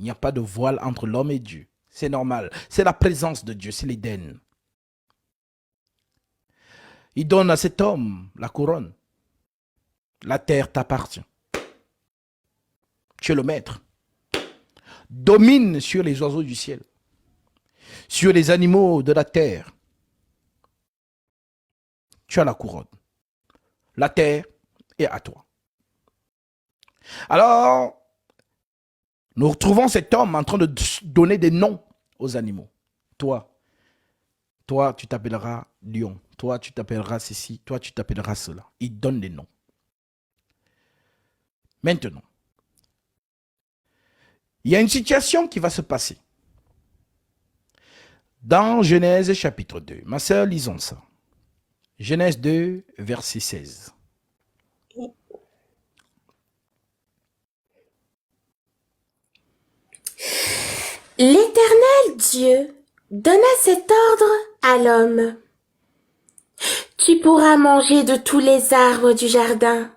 Il n'y a pas de voile entre l'homme et Dieu. C'est normal. C'est la présence de Dieu, c'est l'Éden. Il donne à cet homme la couronne. La terre t'appartient. Tu es le maître. Domine sur les oiseaux du ciel, sur les animaux de la terre. Tu as la couronne. La terre est à toi. Alors, nous retrouvons cet homme en train de donner des noms aux animaux. Toi, tu t'appelleras lion. Toi, tu t'appelleras ceci. Toi, tu t'appelleras cela. Il donne des noms. Maintenant, il y a une situation qui va se passer. Dans Genèse chapitre 2. Ma sœur, lisons ça. Genèse 2, verset 16. L'Éternel Dieu donna cet ordre à l'homme. Tu pourras manger de tous les arbres du jardin,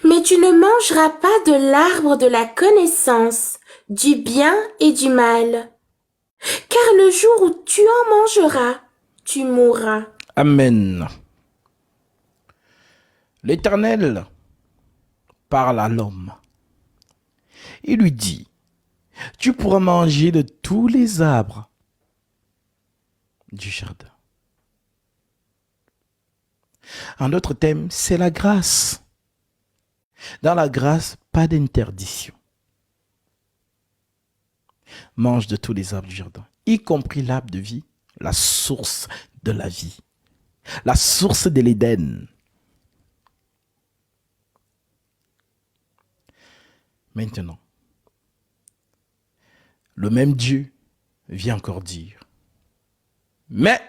mais tu ne mangeras pas de l'arbre de la connaissance du bien et du mal, car le jour où tu en mangeras, tu mourras. Amen. L'Éternel parle à l'homme. Il lui dit, tu pourras manger de tous les arbres du jardin. En d'autres termes, c'est la grâce. Dans la grâce, pas d'interdiction. Mange de tous les arbres du jardin, y compris l'arbre de vie, la source de la vie, la source de l'Éden. Maintenant, le même Dieu vient encore dire, mais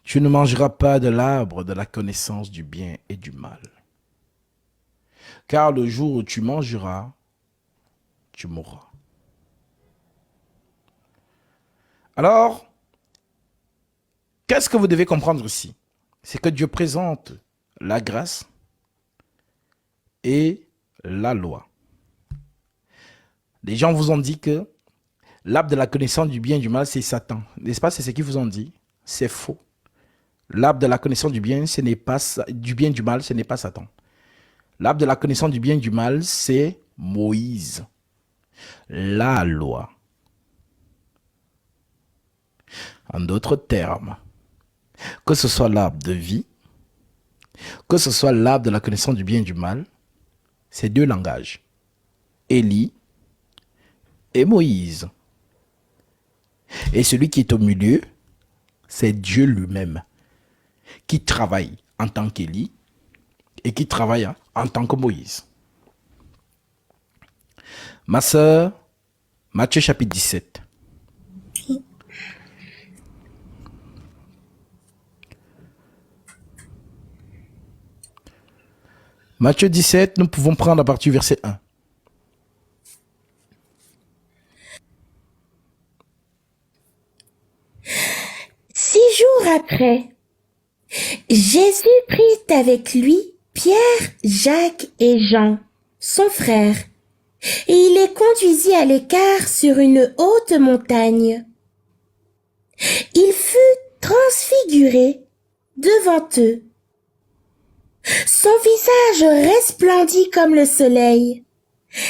tu ne mangeras pas de l'arbre de la connaissance du bien et du mal. Car le jour où tu mangeras, tu mourras. Alors, qu'est-ce que vous devez comprendre ici? C'est que Dieu présente la grâce et la loi. Les gens vous ont dit que l'arbre de la connaissance du bien et du mal, c'est Satan. N'est-ce pas? C'est ce qu'ils vous ont dit. C'est faux. L'arbre de la connaissance du bien, ce n'est pas du bien et du mal, ce n'est pas Satan. L'arbre de la connaissance du bien et du mal, c'est Moïse. La loi. En d'autres termes, que ce soit l'arbre de vie, que ce soit l'arbre de la connaissance du bien et du mal, c'est deux langages. Élie et Moïse. Et celui qui est au milieu, c'est Dieu lui-même, qui travaille en tant qu'Élie et qui travaille en tant que Moïse. Ma sœur, Matthieu chapitre 17. Matthieu 17, nous pouvons prendre à partir du verset 1. Six jours après, Jésus prit avec lui Pierre, Jacques et Jean, son frère, et il les conduisit à l'écart sur une haute montagne. Il fut transfiguré devant eux. Son visage resplendit comme le soleil,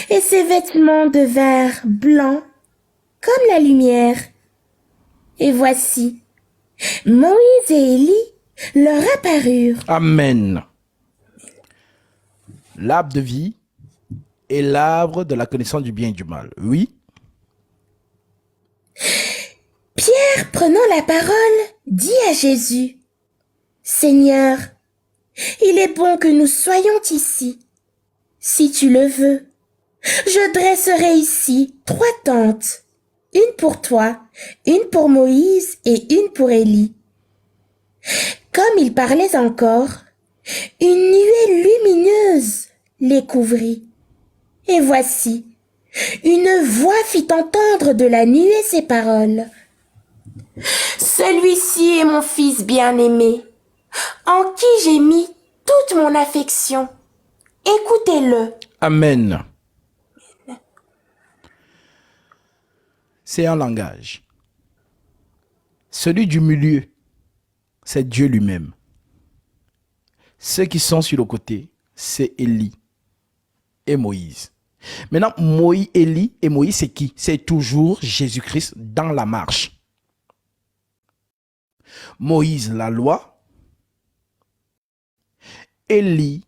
et ses vêtements devinrent blancs comme la lumière. Et voici, Moïse et Élie leur apparurent. Amen. L'arbre de vie et l'arbre de la connaissance du bien et du mal. Oui. Pierre, prenant la parole, dit à Jésus, « Seigneur, il est bon que nous soyons ici. Si tu le veux, je dresserai ici 3 tentes, une pour toi, une pour Moïse et une pour Élie. » Comme il parlait encore, une nuée lumineuse les couvrit. Et voici, une voix fit entendre de la nuée ces paroles. « Celui-ci est mon fils bien-aimé, en qui j'ai mis toute mon affection. Écoutez-le. » Amen. c'est un langage. Celui du milieu, c'est Dieu lui-même. Ceux qui sont sur le côté, c'est Élie et Moïse. Maintenant, Moïse, Élie et Moïse, c'est qui? C'est toujours Jésus-Christ dans la marche. Moïse, la loi. Élie,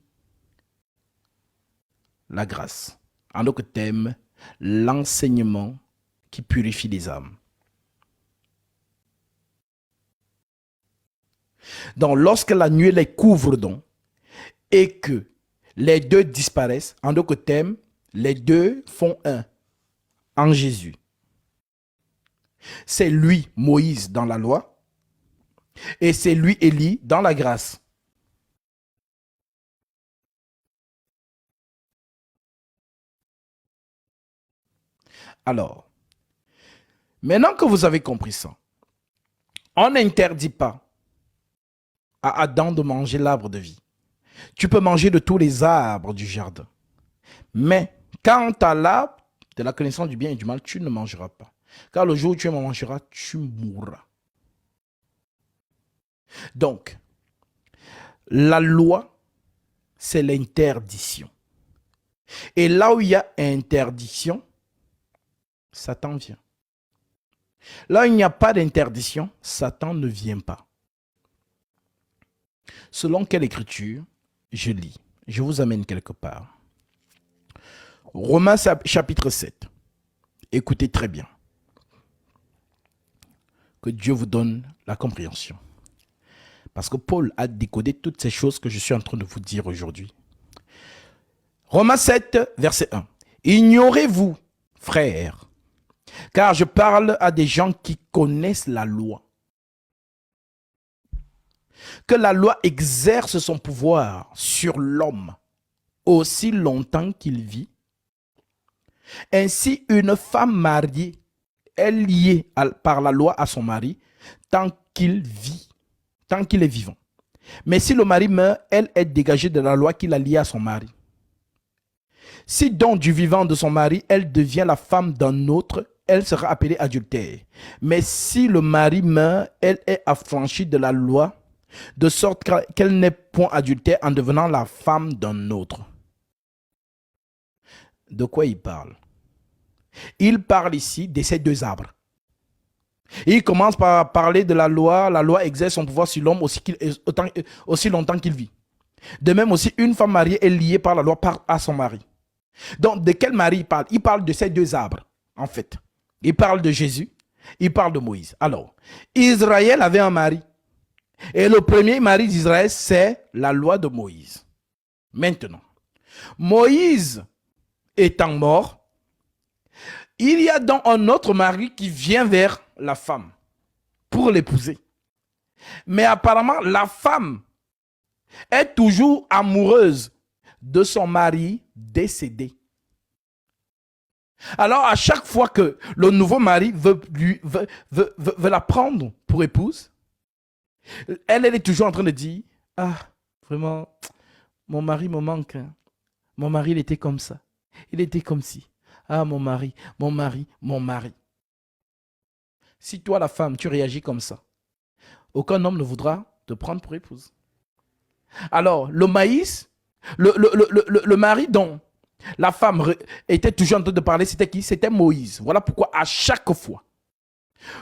la grâce. En d'autres termes, l'enseignement qui purifie les âmes. Donc, lorsque la nuée les couvre donc, et que les deux disparaissent, en d'autres termes, les deux font un en Jésus. C'est lui, Moïse, dans la loi, et c'est lui, Élie, dans la grâce. Alors, maintenant que vous avez compris ça, on n'interdit pas à Adam de manger l'arbre de vie. Tu peux manger de tous les arbres du jardin. Mais quant à l'arbre de la connaissance du bien et du mal, tu ne mangeras pas. Car le jour où tu en mangeras, tu mourras. Donc, la loi, c'est l'interdiction. Et là où il y a interdiction, Satan vient. Là où il n'y a pas d'interdiction, Satan ne vient pas. Selon quelle écriture je lis? Je vous amène quelque part. Romains chapitre 7. Écoutez très bien. Que Dieu vous donne la compréhension. Parce que Paul a décodé toutes ces choses que je suis en train de vous dire aujourd'hui. Romains 7, verset 1. Ignorez-vous, frères, car je parle à des gens qui connaissent la loi, que la loi exerce son pouvoir sur l'homme aussi longtemps qu'il vit. Ainsi, une femme mariée est liée par la loi à son mari tant qu'il vit, tant qu'il est vivant. Mais si le mari meurt, elle est dégagée de la loi qui l'a liée à son mari. Si donc du vivant de son mari, elle devient la femme d'un autre, elle sera appelée adultère. Mais si le mari meurt, elle est affranchie de la loi, de sorte qu'elle n'est point adultère en devenant la femme d'un autre. De quoi il parle? Il parle ici de ces deux arbres. Il commence par parler de la loi exerce son pouvoir sur l'homme aussi longtemps qu'il vit. De même aussi, une femme mariée est liée par la loi à son mari. Donc, de quel mari il parle? Il parle de ces deux arbres, en fait. Il parle de Jésus, il parle de Moïse. Alors, Israël avait un mari. Et le premier mari d'Israël, c'est la loi de Moïse. Maintenant, Moïse étant mort, il y a donc un autre mari qui vient vers la femme pour l'épouser. Mais apparemment, la femme est toujours amoureuse de son mari décédé. Alors, à chaque fois que le nouveau mari veut la prendre pour épouse, elle est toujours en train de dire, ah, vraiment, mon mari me manque. Hein. Mon mari, il était comme ça. Il était comme ci. Ah, mon mari, mon mari, mon mari. Si toi, la femme, tu réagis comme ça, aucun homme ne voudra te prendre pour épouse. Alors, le mari dont la femme était toujours en train de parler, c'était qui? C'était Moïse. Voilà pourquoi à chaque fois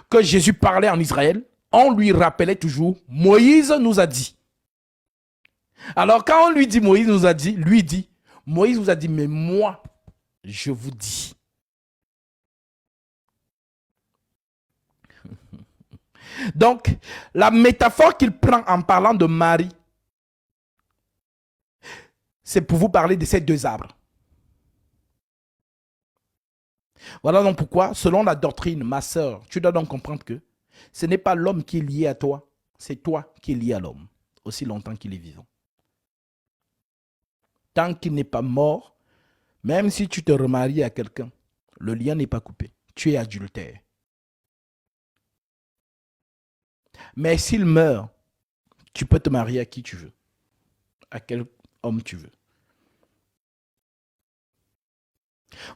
que Jésus parlait en Israël, on lui rappelait toujours, Moïse nous a dit. Alors quand on lui dit, Moïse nous a dit, lui dit, Moïse vous a dit, mais moi, je vous dis. Donc, la métaphore qu'il prend en parlant de Marie, c'est pour vous parler de ces deux arbres. Voilà donc pourquoi, selon la doctrine, ma sœur, tu dois donc comprendre que ce n'est pas l'homme qui est lié à toi, c'est toi qui es lié à l'homme, aussi longtemps qu'il est vivant. Tant qu'il n'est pas mort, même si tu te remaries à quelqu'un, le lien n'est pas coupé. Tu es adultère. Mais s'il meurt, tu peux te marier à qui tu veux, à quel homme tu veux.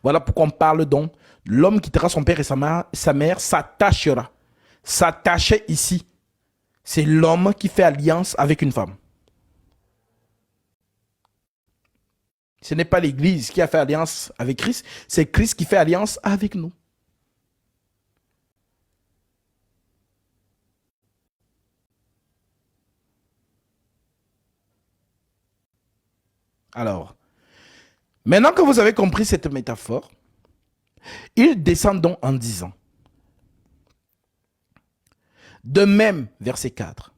Voilà pourquoi on parle donc L'homme quittera son père et sa mère s'attachera. S'attacher ici, c'est l'homme qui fait alliance avec une femme. Ce n'est pas l'Église qui a fait alliance avec Christ, c'est Christ qui fait alliance avec nous. Alors, maintenant que vous avez compris cette métaphore, il descend donc en disant, de même, verset 4,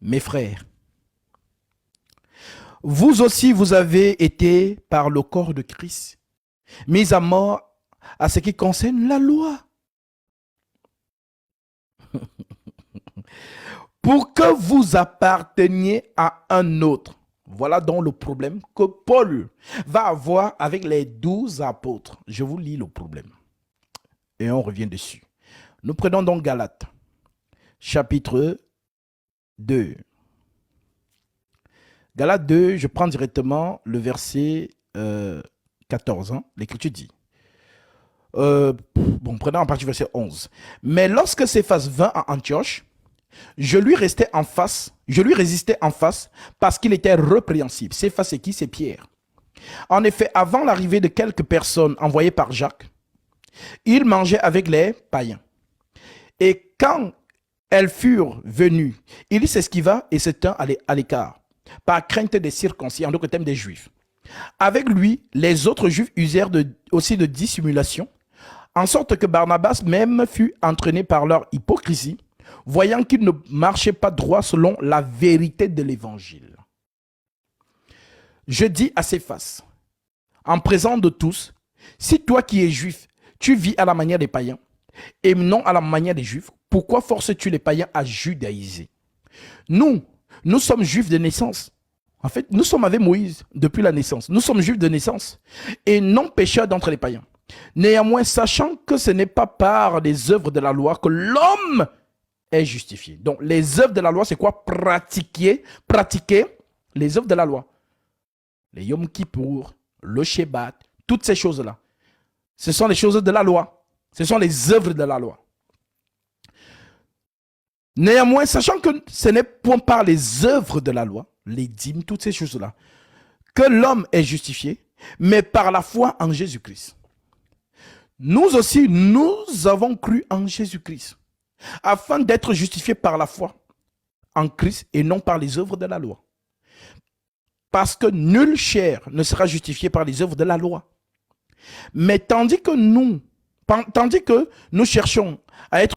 mes frères, vous aussi vous avez été par le corps de Christ mis à mort à ce qui concerne la loi, pour que vous apparteniez à un autre. Voilà donc le problème que Paul va avoir avec les 12 apôtres. Je vous lis le problème et on revient dessus. Nous prenons donc Galates, chapitre 2. Galates 2, je prends directement le verset 14. Hein, l'Écriture dit. Prenons en partie verset 11. Mais lorsque Céphas vint à Antioche, je lui résistais en face parce qu'il était répréhensible. Céphas, c'est qui? C'est Pierre. En effet, avant l'arrivée de quelques personnes envoyées par Jacques, il mangeait avec les païens. Et quand elles furent venues, il s'esquiva et se tint à l'écart, par crainte des circoncis, en d'autres termes des Juifs. Avec lui, les autres Juifs usèrent aussi de dissimulation, en sorte que Barnabas même fut entraîné par leur hypocrisie, voyant qu'il ne marchait pas droit selon la vérité de l'évangile. Je dis à Céphas, en présence de tous, si toi qui es juif, tu vis à la manière des païens, et non à la manière des juifs, pourquoi forces-tu les païens à judaïser? Nous sommes juifs de naissance. En fait, nous sommes avec Moïse depuis la naissance. Nous sommes juifs de naissance et non pécheurs d'entre les païens. Néanmoins, sachant que ce n'est pas par les œuvres de la loi que l'homme est justifié. Donc, les œuvres de la loi, c'est quoi? Pratiquer les œuvres de la loi. Les Yom Kippour, le Shabbat, toutes ces choses-là. Ce sont les choses de la loi. Ce sont les œuvres de la loi. Néanmoins, sachant que ce n'est point par les œuvres de la loi, les dîmes, toutes ces choses-là, que l'homme est justifié, mais par la foi en Jésus-Christ. Nous aussi, nous avons cru en Jésus-Christ, afin d'être justifiés par la foi en Christ et non par les œuvres de la loi. Parce que nulle chair ne sera justifiée par les œuvres de la loi. Mais tandis que nous cherchons à être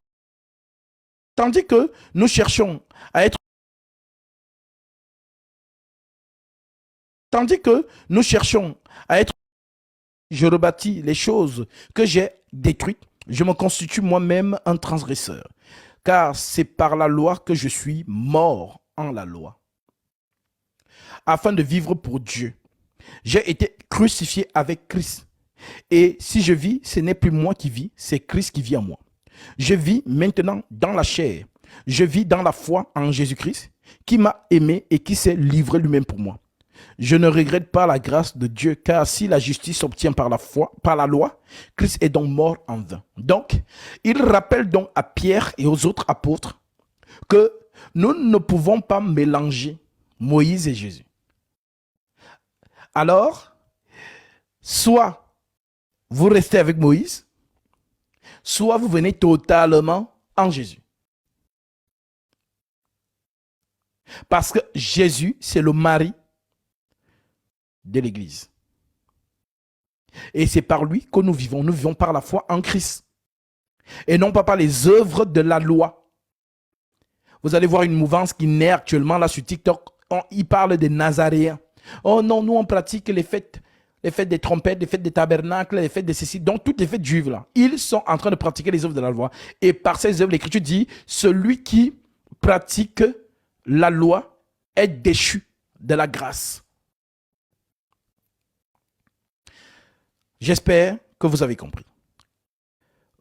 je rebâtis les choses que j'ai détruites, je me constitue moi-même un transgresseur. Car c'est par la loi que je suis mort en la loi, afin de vivre pour Dieu. J'ai été crucifié avec Christ. Et si je vis, ce n'est plus moi qui vis, c'est Christ qui vit en moi. Je vis maintenant dans la chair. Je vis dans la foi en Jésus-Christ, qui m'a aimé et qui s'est livré lui-même pour moi. Je ne regrette pas la grâce de Dieu, car si la justice s'obtient par la foi, par la loi, Christ est donc mort en vain. Donc, il rappelle donc à Pierre et aux autres apôtres que nous ne pouvons pas mélanger Moïse et Jésus. Alors, soit vous restez avec Moïse, soit vous venez totalement en Jésus. Parce que Jésus, c'est le mari de l'Église. Et c'est par lui que nous vivons. Nous vivons par la foi en Christ. Et non pas par les œuvres de la loi. Vous allez voir une mouvance qui naît actuellement là sur TikTok. Il parle des Nazaréens. Oh non, nous on pratique les fêtes des trompettes, les fêtes des tabernacles, les fêtes de ceci. Donc toutes les fêtes juives là. Ils sont en train de pratiquer les œuvres de la loi. Et par ces œuvres, l'Écriture dit, celui qui pratique la loi est déchu de la grâce. J'espère que vous avez compris.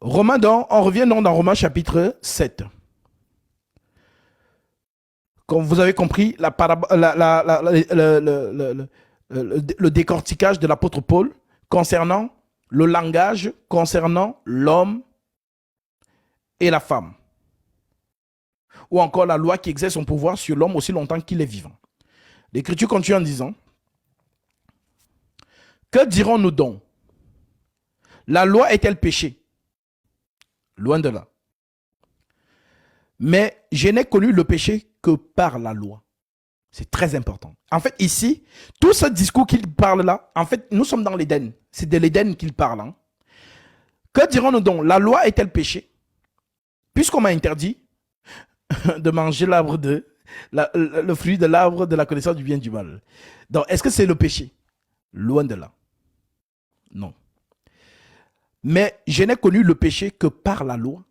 Romains donc, on revient donc dans Romains chapitre 7. Comme vous avez compris, le décortiquage de l'apôtre Paul concernant le langage concernant l'homme et la femme. Ou encore la loi qui exerce son pouvoir sur l'homme aussi longtemps qu'il est vivant. L'Écriture continue en disant, que dirons-nous donc? La loi est-elle péché? Loin de là. Mais je n'ai connu le péché que par la loi. C'est très important. En fait, ici, tout ce discours qu'il parle là, en fait, nous sommes dans l'Éden. C'est de l'Éden qu'il parle. Hein. Que dirons-nous donc? La loi est-elle péché? Puisqu'on m'a interdit de manger le fruit de l'arbre de la connaissance du bien et du mal. Donc, est-ce que c'est le péché? Loin de là. Non. Mais je n'ai connu le péché que par la loi.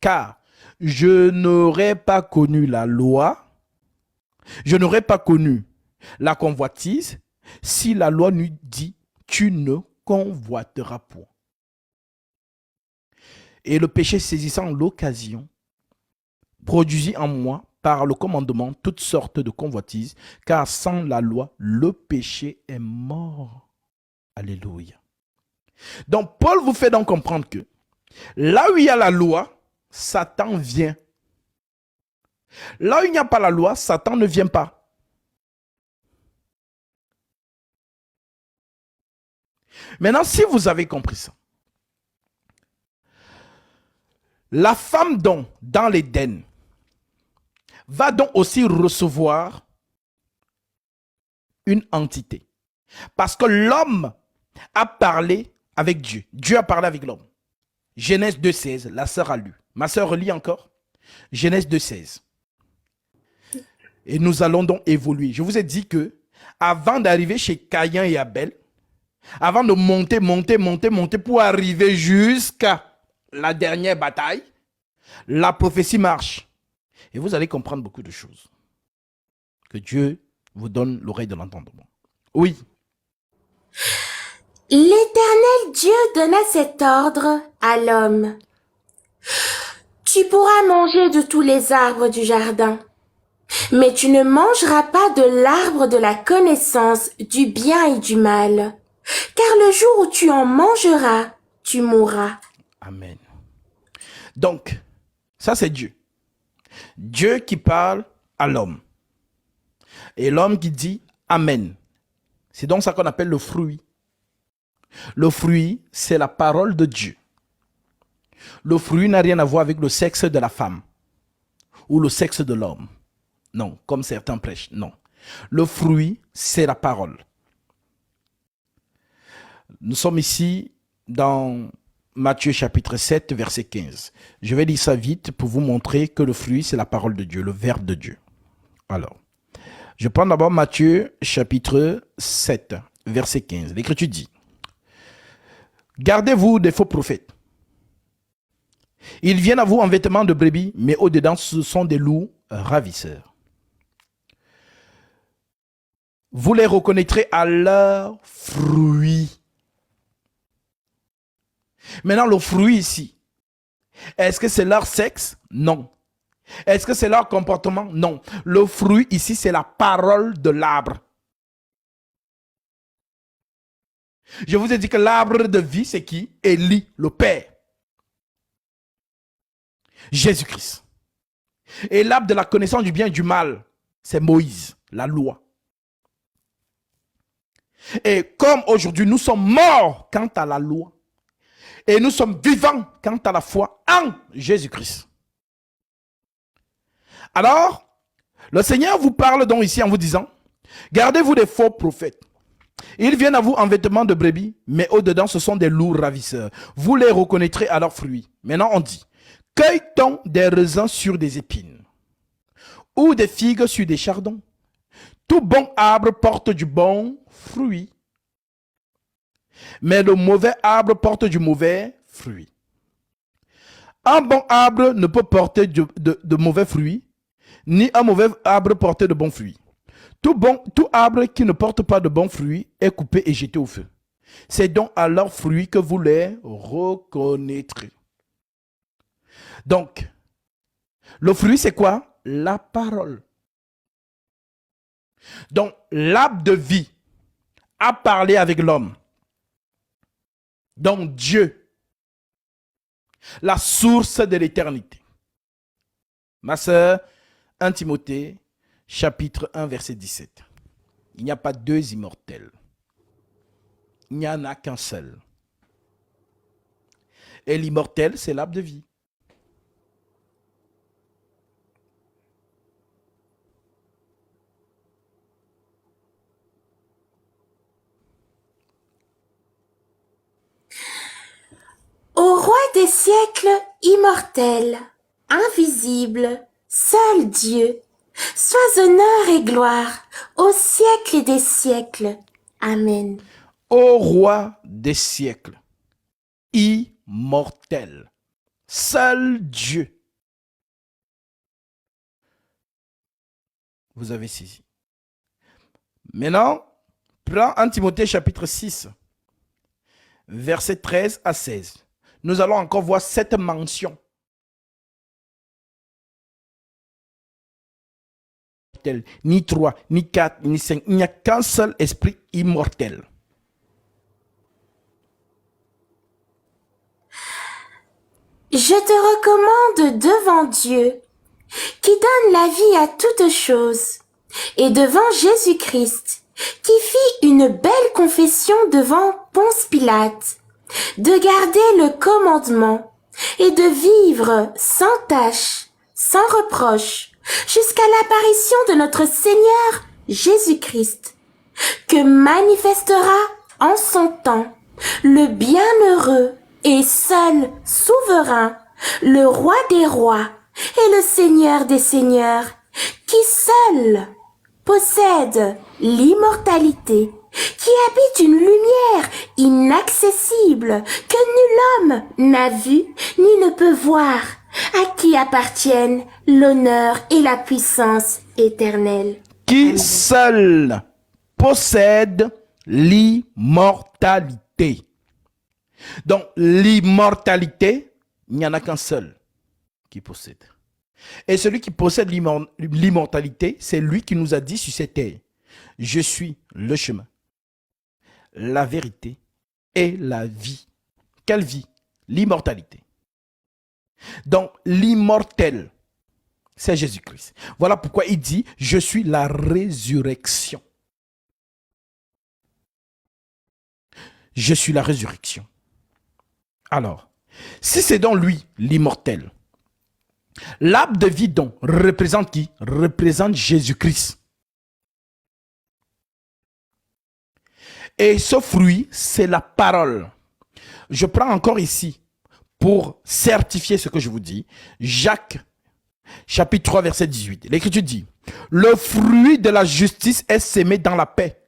Car je n'aurais pas connu la loi, je n'aurais pas connu la convoitise si la loi n'eût dit tu ne convoiteras point. Et le péché saisissant l'occasion produisit en moi par le commandement toutes sortes de convoitises, car sans la loi, le péché est mort. Alléluia. Donc Paul vous fait donc comprendre que là où il y a la loi, Satan vient. Là où il n'y a pas la loi, Satan ne vient pas. Maintenant, si vous avez compris ça, la femme donc dans l'Éden va donc aussi recevoir une entité. Parce que l'homme a parlé avec Dieu. Dieu a parlé avec l'homme. Genèse 2,16, la sœur a lu. Ma sœur relit encore. Genèse 2,16. Et nous allons donc évoluer. Je vous ai dit que avant d'arriver chez Caïn et Abel, avant de monter pour arriver jusqu'à la dernière bataille, la prophétie marche. Et vous allez comprendre beaucoup de choses. Que Dieu vous donne l'oreille de l'entendement. Oui. L'Éternel Dieu donna cet ordre à l'homme. Tu pourras manger de tous les arbres du jardin, mais tu ne mangeras pas de l'arbre de la connaissance du bien et du mal, car le jour où tu en mangeras, tu mourras. Amen. Donc, ça c'est Dieu. Dieu qui parle à l'homme. Et l'homme qui dit Amen. C'est donc ça qu'on appelle le fruit. Le fruit, c'est la parole de Dieu. Le fruit n'a rien à voir avec le sexe de la femme ou le sexe de l'homme. Non, comme certains prêchent, non. Le fruit, c'est la parole. Nous sommes ici dans Matthieu chapitre 7, verset 15. Je vais lire ça vite pour vous montrer que le fruit, c'est la parole de Dieu, le verbe de Dieu. Alors, je prends d'abord Matthieu chapitre 7, verset 15. L'Écriture dit, « Gardez-vous des faux prophètes. Ils viennent à vous en vêtements de brebis, mais au-dedans, ce sont des loups ravisseurs. Vous les reconnaîtrez à leurs fruits. » Maintenant, le fruit ici, est-ce que c'est leur sexe? Non. Est-ce que c'est leur comportement? Non. Le fruit ici, c'est la parole de l'arbre. Je vous ai dit que l'arbre de vie, c'est qui? Élie, le Père. Jésus-Christ. Et l'arbre de la connaissance du bien et du mal, c'est Moïse, la loi. Et comme aujourd'hui, nous sommes morts quant à la loi, et nous sommes vivants quant à la foi en Jésus-Christ. Alors, le Seigneur vous parle donc ici en vous disant, gardez-vous des faux prophètes. Ils viennent à vous en vêtements de brebis, mais au-dedans, ce sont des loups ravisseurs. Vous les reconnaîtrez à leurs fruits. Maintenant, on dit, cueille-t-on des raisins sur des épines, ou des figues sur des chardons? Tout bon arbre porte du bon fruit, mais le mauvais arbre porte du mauvais fruit. Un bon arbre ne peut porter de mauvais fruits, ni un mauvais arbre porter de bons fruits. Tout arbre qui ne porte pas de bons fruits est coupé et jeté au feu. C'est donc à leurs fruits que vous les reconnaîtrez. Donc, le fruit, c'est quoi? La parole. Donc, l'arbre de vie a parlé avec l'homme. Donc Dieu, la source de l'éternité. Ma sœur, 1 Timothée, chapitre 1, verset 17. Il n'y a pas deux immortels. Il n'y en a qu'un seul. Et l'immortel, c'est l'arbre de vie. Au roi des siècles, immortel, invisible, seul Dieu, sois honneur et gloire au siècle des siècles. Amen. Ô roi des siècles, immortel, seul Dieu. Vous avez saisi. Maintenant, prends 1 Timothée chapitre 6, versets 13 à 16. Nous allons encore voir cette mention. Ni 3, ni 4, ni 5. Il n'y a qu'un seul esprit immortel. Je te recommande devant Dieu, qui donne la vie à toutes choses, et devant Jésus-Christ, qui fit une belle confession devant Ponce Pilate, de garder le commandement et de vivre sans tache, sans reproche, jusqu'à l'apparition de notre Seigneur Jésus-Christ, que manifestera en son temps le bienheureux et seul souverain, le roi des rois et le Seigneur des seigneurs, qui seul possède l'immortalité, qui habite une lumière inaccessible que nul homme n'a vue ni ne peut voir, à qui appartiennent l'honneur et la puissance éternelle. Qui Amen. seul possède l'immortalité. Donc, l'immortalité, il n'y en a qu'un seul qui possède. Et celui qui possède l'immortalité, c'est lui qui nous a dit sur cette terre, je suis le chemin, la vérité et la vie. Quelle vie? L'immortalité. Donc, l'immortel, c'est Jésus-Christ. Voilà pourquoi il dit, je suis la résurrection. Je suis la résurrection. Alors, si c'est donc lui, l'immortel, l'arbre de vie donc représente qui? Représente Jésus-Christ. Et ce fruit, c'est la parole. Je prends encore ici, pour certifier ce que je vous dis, Jacques, chapitre 3, verset 18. L'Écriture dit, le fruit de la justice est sémé dans la paix,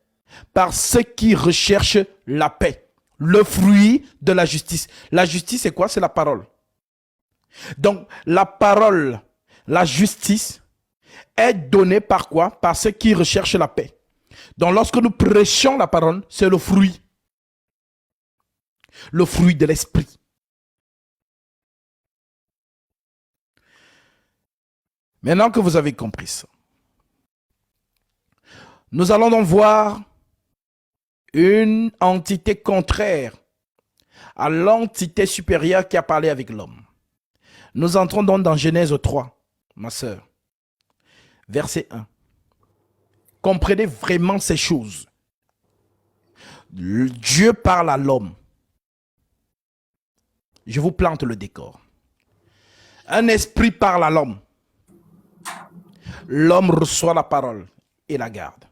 par ceux qui recherchent la paix. Le fruit de la justice. La justice, c'est quoi? C'est la parole. Donc, la parole, la justice, est donnée par quoi? Par ceux qui recherchent la paix. Donc, lorsque nous prêchons la parole, c'est le fruit. Le fruit de l'esprit. Maintenant que vous avez compris ça, nous allons donc voir une entité contraire à l'entité supérieure qui a parlé avec l'homme. Nous entrons donc dans Genèse 3, ma sœur, verset 1. Comprenez vraiment ces choses. Dieu parle à l'homme. Je vous plante le décor. Un esprit parle à l'homme. L'homme reçoit la parole et la garde.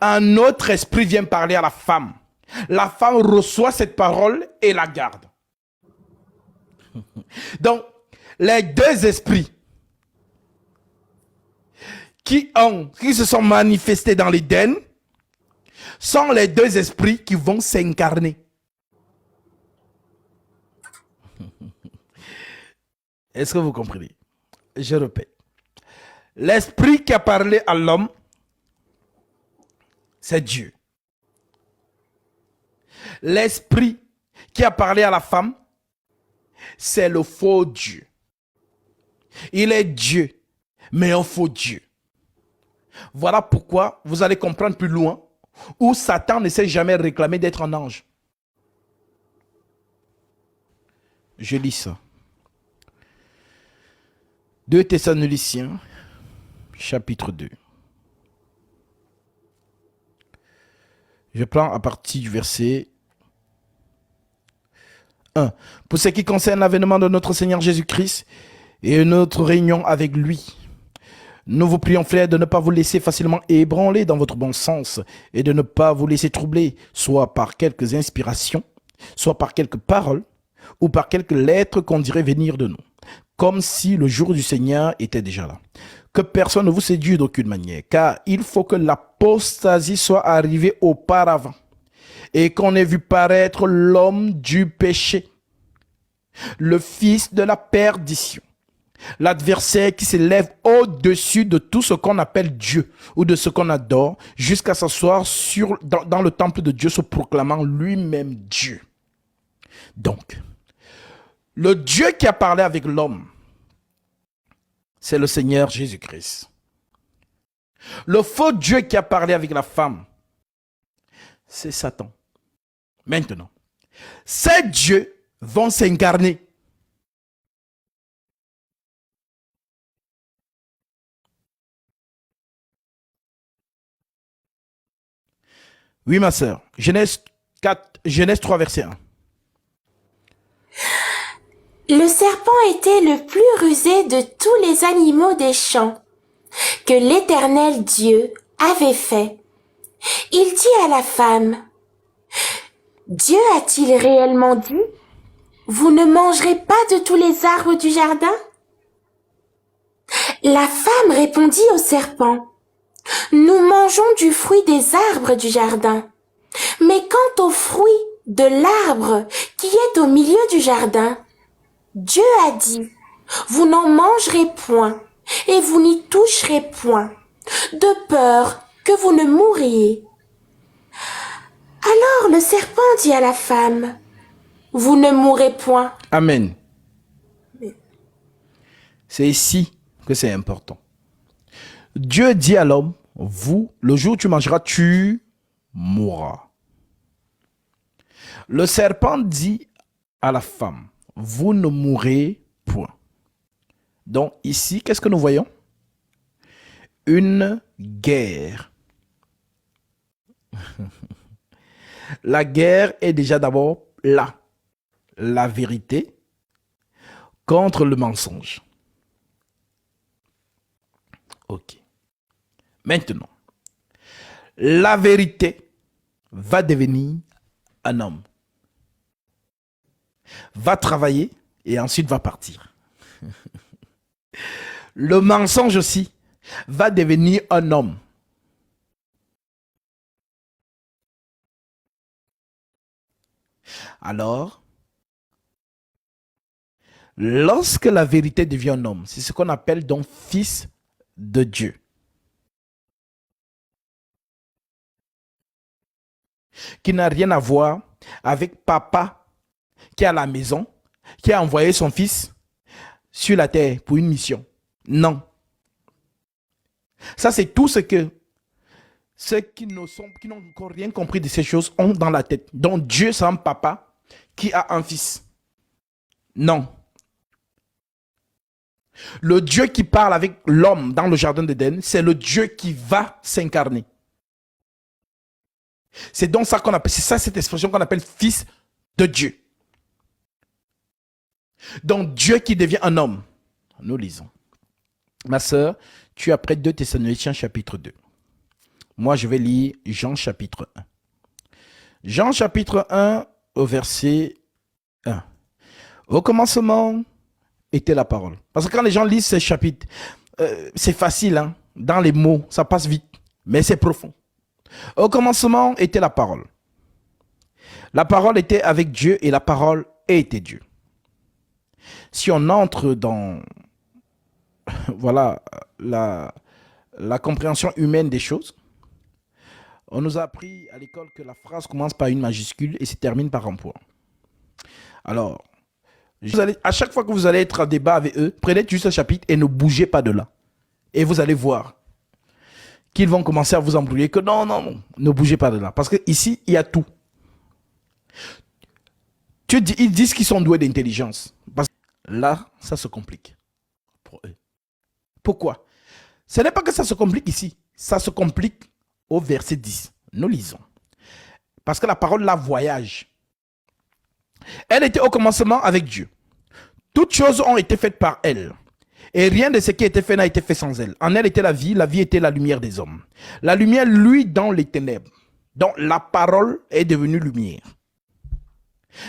Un autre esprit vient parler à la femme. La femme reçoit cette parole et la garde. Donc, les deux esprits qui se sont manifestés dans l'Éden sont les deux esprits qui vont s'incarner. Est-ce que vous comprenez? Je répète. L'esprit qui a parlé à l'homme, c'est Dieu. L'esprit qui a parlé à la femme, c'est le faux Dieu. Il est Dieu, mais un faux Dieu. Voilà pourquoi vous allez comprendre plus loin où Satan ne s'est jamais réclamé d'être un ange. Je lis ça. 2 Thessaloniciens, chapitre 2. Je prends à partir du verset 1. Pour ce qui concerne l'avènement de notre Seigneur Jésus-Christ et notre réunion avec lui, nous vous prions, frères, de ne pas vous laisser facilement ébranler dans votre bon sens et de ne pas vous laisser troubler, soit par quelques inspirations, soit par quelques paroles ou par quelques lettres qu'on dirait venir de nous, comme si le jour du Seigneur était déjà là. Que personne ne vous séduise d'aucune manière, car il faut que l'apostasie soit arrivée auparavant et qu'on ait vu paraître l'homme du péché, le fils de la perdition, l'adversaire qui s'élève au-dessus de tout ce qu'on appelle Dieu ou de ce qu'on adore, jusqu'à s'asseoir dans le temple de Dieu, se proclamant lui-même Dieu. Donc, le Dieu qui a parlé avec l'homme, c'est le Seigneur Jésus-Christ. Le faux Dieu qui a parlé avec la femme, c'est Satan. Maintenant, ces dieux vont s'incarner. Oui, ma sœur. Genèse 3, verset 1. Le serpent était le plus rusé de tous les animaux des champs que l'Éternel Dieu avait fait. Il dit à la femme, « Dieu a-t-il réellement dit, vous ne mangerez pas de tous les arbres du jardin ?» La femme répondit au serpent, « Nous mangeons du fruit des arbres du jardin. Mais quant au fruit de l'arbre qui est au milieu du jardin, Dieu a dit, vous n'en mangerez point et vous n'y toucherez point, de peur que vous ne mouriez. » Alors le serpent dit à la femme, vous ne mourrez point. Amen. C'est ici que c'est important. Dieu dit à l'homme, le jour où tu mangeras, tu mourras. Le serpent dit à la femme, vous ne mourrez point. Donc ici, qu'est-ce que nous voyons? Une guerre. La guerre est déjà d'abord là. La vérité contre le mensonge. Ok. Maintenant, la vérité va devenir un homme. Va travailler et ensuite va partir. Le mensonge aussi va devenir un homme. Alors, lorsque la vérité devient un homme, c'est ce qu'on appelle donc fils de Dieu. Qui n'a rien à voir avec papa qui est à la maison, qui a envoyé son fils sur la terre pour une mission. Non. Ça, c'est tout ce que ceux qui n'ont encore rien compris de ces choses ont dans la tête. Donc Dieu, c'est un papa qui a un fils. Non. Le Dieu qui parle avec l'homme dans le jardin d'Éden, c'est le Dieu qui va s'incarner. C'est donc ça qu'on appelle, c'est ça cette expression qu'on appelle fils de Dieu. Donc Dieu qui devient un homme. Nous lisons. Ma sœur, tu as près 2 Thessaloniciens chapitre 2. Moi, je vais lire Jean chapitre 1. Jean chapitre 1 au verset 1. Au commencement était la parole. Parce que quand les gens lisent ces chapitres, c'est facile, hein? Dans les mots, ça passe vite, mais c'est profond. Au commencement était la parole. La parole était avec Dieu et la parole était Dieu. Si on entre dans voilà la compréhension humaine des choses, on nous a appris à l'école que la phrase commence par une majuscule et se termine par un point. Alors, à chaque fois que vous allez être en débat avec eux, prenez juste un chapitre et ne bougez pas de là. Et vous allez voir qu'ils vont commencer à vous embrouiller que non, ne bougez pas de là. Parce que ici, il y a tout. Ils disent qu'ils sont doués d'intelligence. Parce que là, ça se complique pour eux. Pourquoi? Ce n'est pas que ça se complique ici. Ça se complique au verset 10. Nous lisons. Parce que la parole là voyage. Elle était au commencement avec Dieu. Toutes choses ont été faites par elle. Et rien de ce qui a été fait n'a été fait sans elle. En elle était la vie était la lumière des hommes. La lumière, lui, dans les ténèbres. Donc la parole est devenue lumière.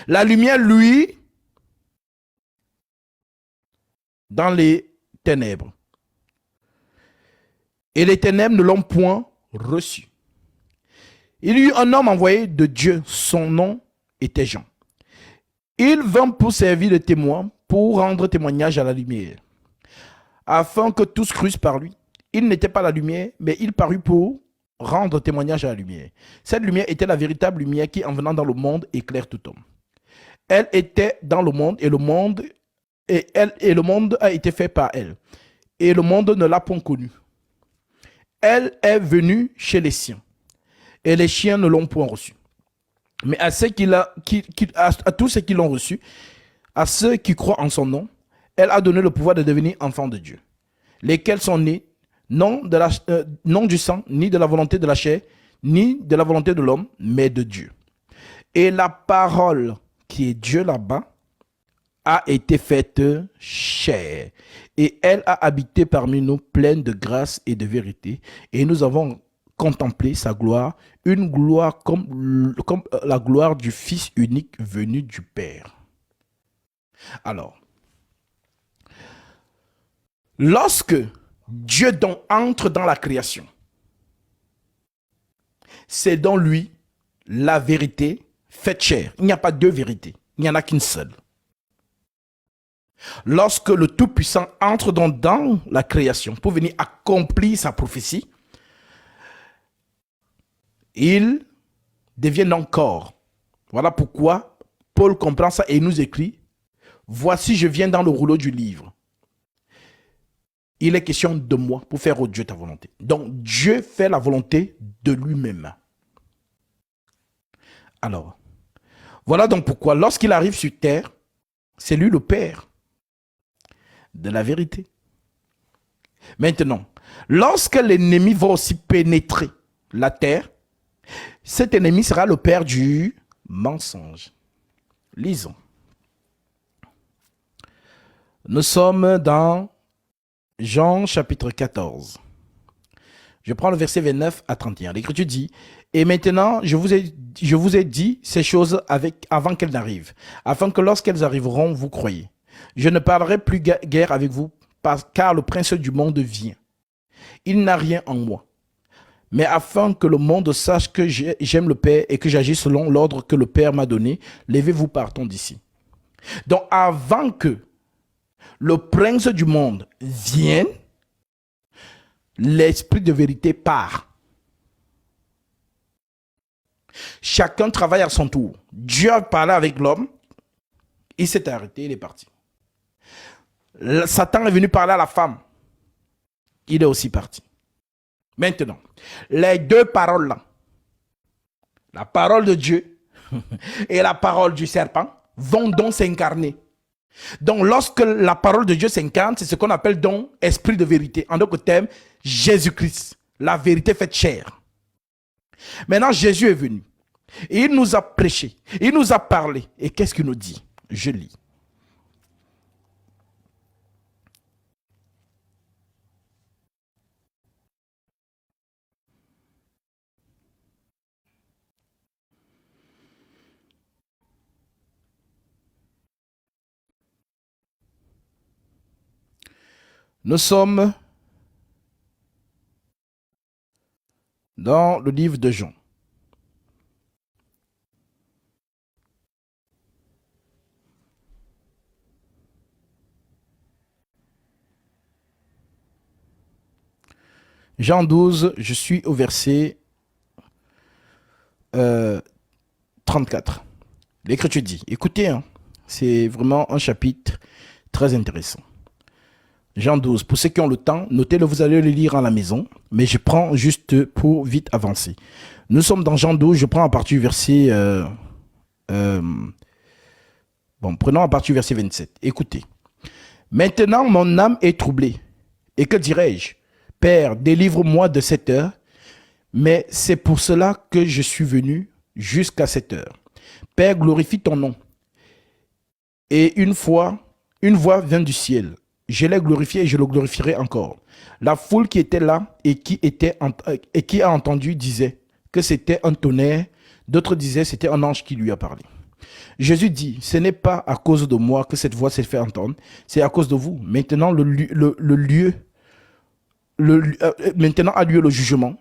La lumière, lui, dans les ténèbres. Et les ténèbres ne l'ont point reçu. Il y eut un homme envoyé de Dieu, son nom était Jean. Il vint pour servir de témoin, pour rendre témoignage à la lumière, afin que tous crussent par lui. Il n'était pas la lumière, mais il parut pour rendre témoignage à la lumière. Cette lumière était la véritable lumière qui, en venant dans le monde, éclaire tout homme. Elle était dans le monde, et le monde a été fait par elle. Et le monde ne l'a point connue. Elle est venue chez les siens, et les chiens ne l'ont point reçue. Mais à tous ceux qui l'ont reçu, à ceux qui croient en son nom, elle a donné le pouvoir de devenir enfants de Dieu, lesquels sont nés non du sang, ni de la volonté de la chair, ni de la volonté de l'homme, mais de Dieu. Et la parole qui est Dieu là-bas a été faite chair, et elle a habité parmi nous pleine de grâce et de vérité, et nous avons contemplé sa gloire, une gloire comme la gloire du Fils unique venu du Père. Alors, lorsque Dieu donc entre dans la création, c'est dans lui la vérité faite chair. Il n'y a pas deux vérités, il n'y en a qu'une seule. Lorsque le Tout-Puissant entre dans la création pour venir accomplir sa prophétie, il devient donc corps. Voilà pourquoi Paul comprend ça et il nous écrit: voici, je viens dans le rouleau du livre. Il est question de moi pour faire, ô Dieu, ta volonté. Donc Dieu fait la volonté de lui-même. Alors, voilà donc pourquoi lorsqu'il arrive sur terre, c'est lui le Père de la vérité. Maintenant, lorsque l'ennemi va aussi pénétrer la terre, cet ennemi sera le père du mensonge. Lisons. Nous sommes dans Jean chapitre 14. Je prends le verset 29 à 31. L'Écriture dit: et maintenant, je vous ai dit ces choses avant qu'elles n'arrivent, afin que lorsqu'elles arriveront, vous croyez. Je ne parlerai plus guère avec vous, car le prince du monde vient. Il n'a rien en moi. Mais afin que le monde sache que j'aime le Père et que j'agis selon l'ordre que le Père m'a donné, levez-vous, partons d'ici. Donc avant que le prince du monde vienne, l'esprit de vérité part. Chacun travaille à son tour. Dieu a parlé avec l'homme, il s'est arrêté, il est parti. Satan est venu parler à la femme, il est aussi parti. Maintenant, les deux paroles là, la parole de Dieu et la parole du serpent, vont donc s'incarner. Donc lorsque la parole de Dieu s'incarne, c'est ce qu'on appelle donc esprit de vérité. En d'autres termes, Jésus-Christ, la vérité faite chair. Maintenant, Jésus est venu. Et il nous a prêché, il nous a parlé. Et qu'est-ce qu'il nous dit? Je lis. Nous sommes dans le livre de Jean. Jean 12, je suis au verset 34. L'Écriture dit, écoutez, hein, c'est vraiment un chapitre très intéressant. Jean 12, pour ceux qui ont le temps, notez-le, vous allez le lire à la maison, mais je prends juste pour vite avancer. Nous sommes dans Jean 12, je prends à partir du verset Bon, prenons à partir du verset 27. Écoutez. Maintenant, mon âme est troublée. Et que dirais-je? Père, délivre-moi de cette heure, mais c'est pour cela que je suis venu jusqu'à cette heure. Père, glorifie ton nom. Et une voix vient du ciel. Je l'ai glorifié et je le glorifierai encore. La foule qui était là et qui a entendu disait que c'était un tonnerre. D'autres disaient que c'était un ange qui lui a parlé. Jésus dit, ce n'est pas à cause de moi que cette voix s'est fait entendre, c'est à cause de vous. Maintenant, maintenant a lieu le jugement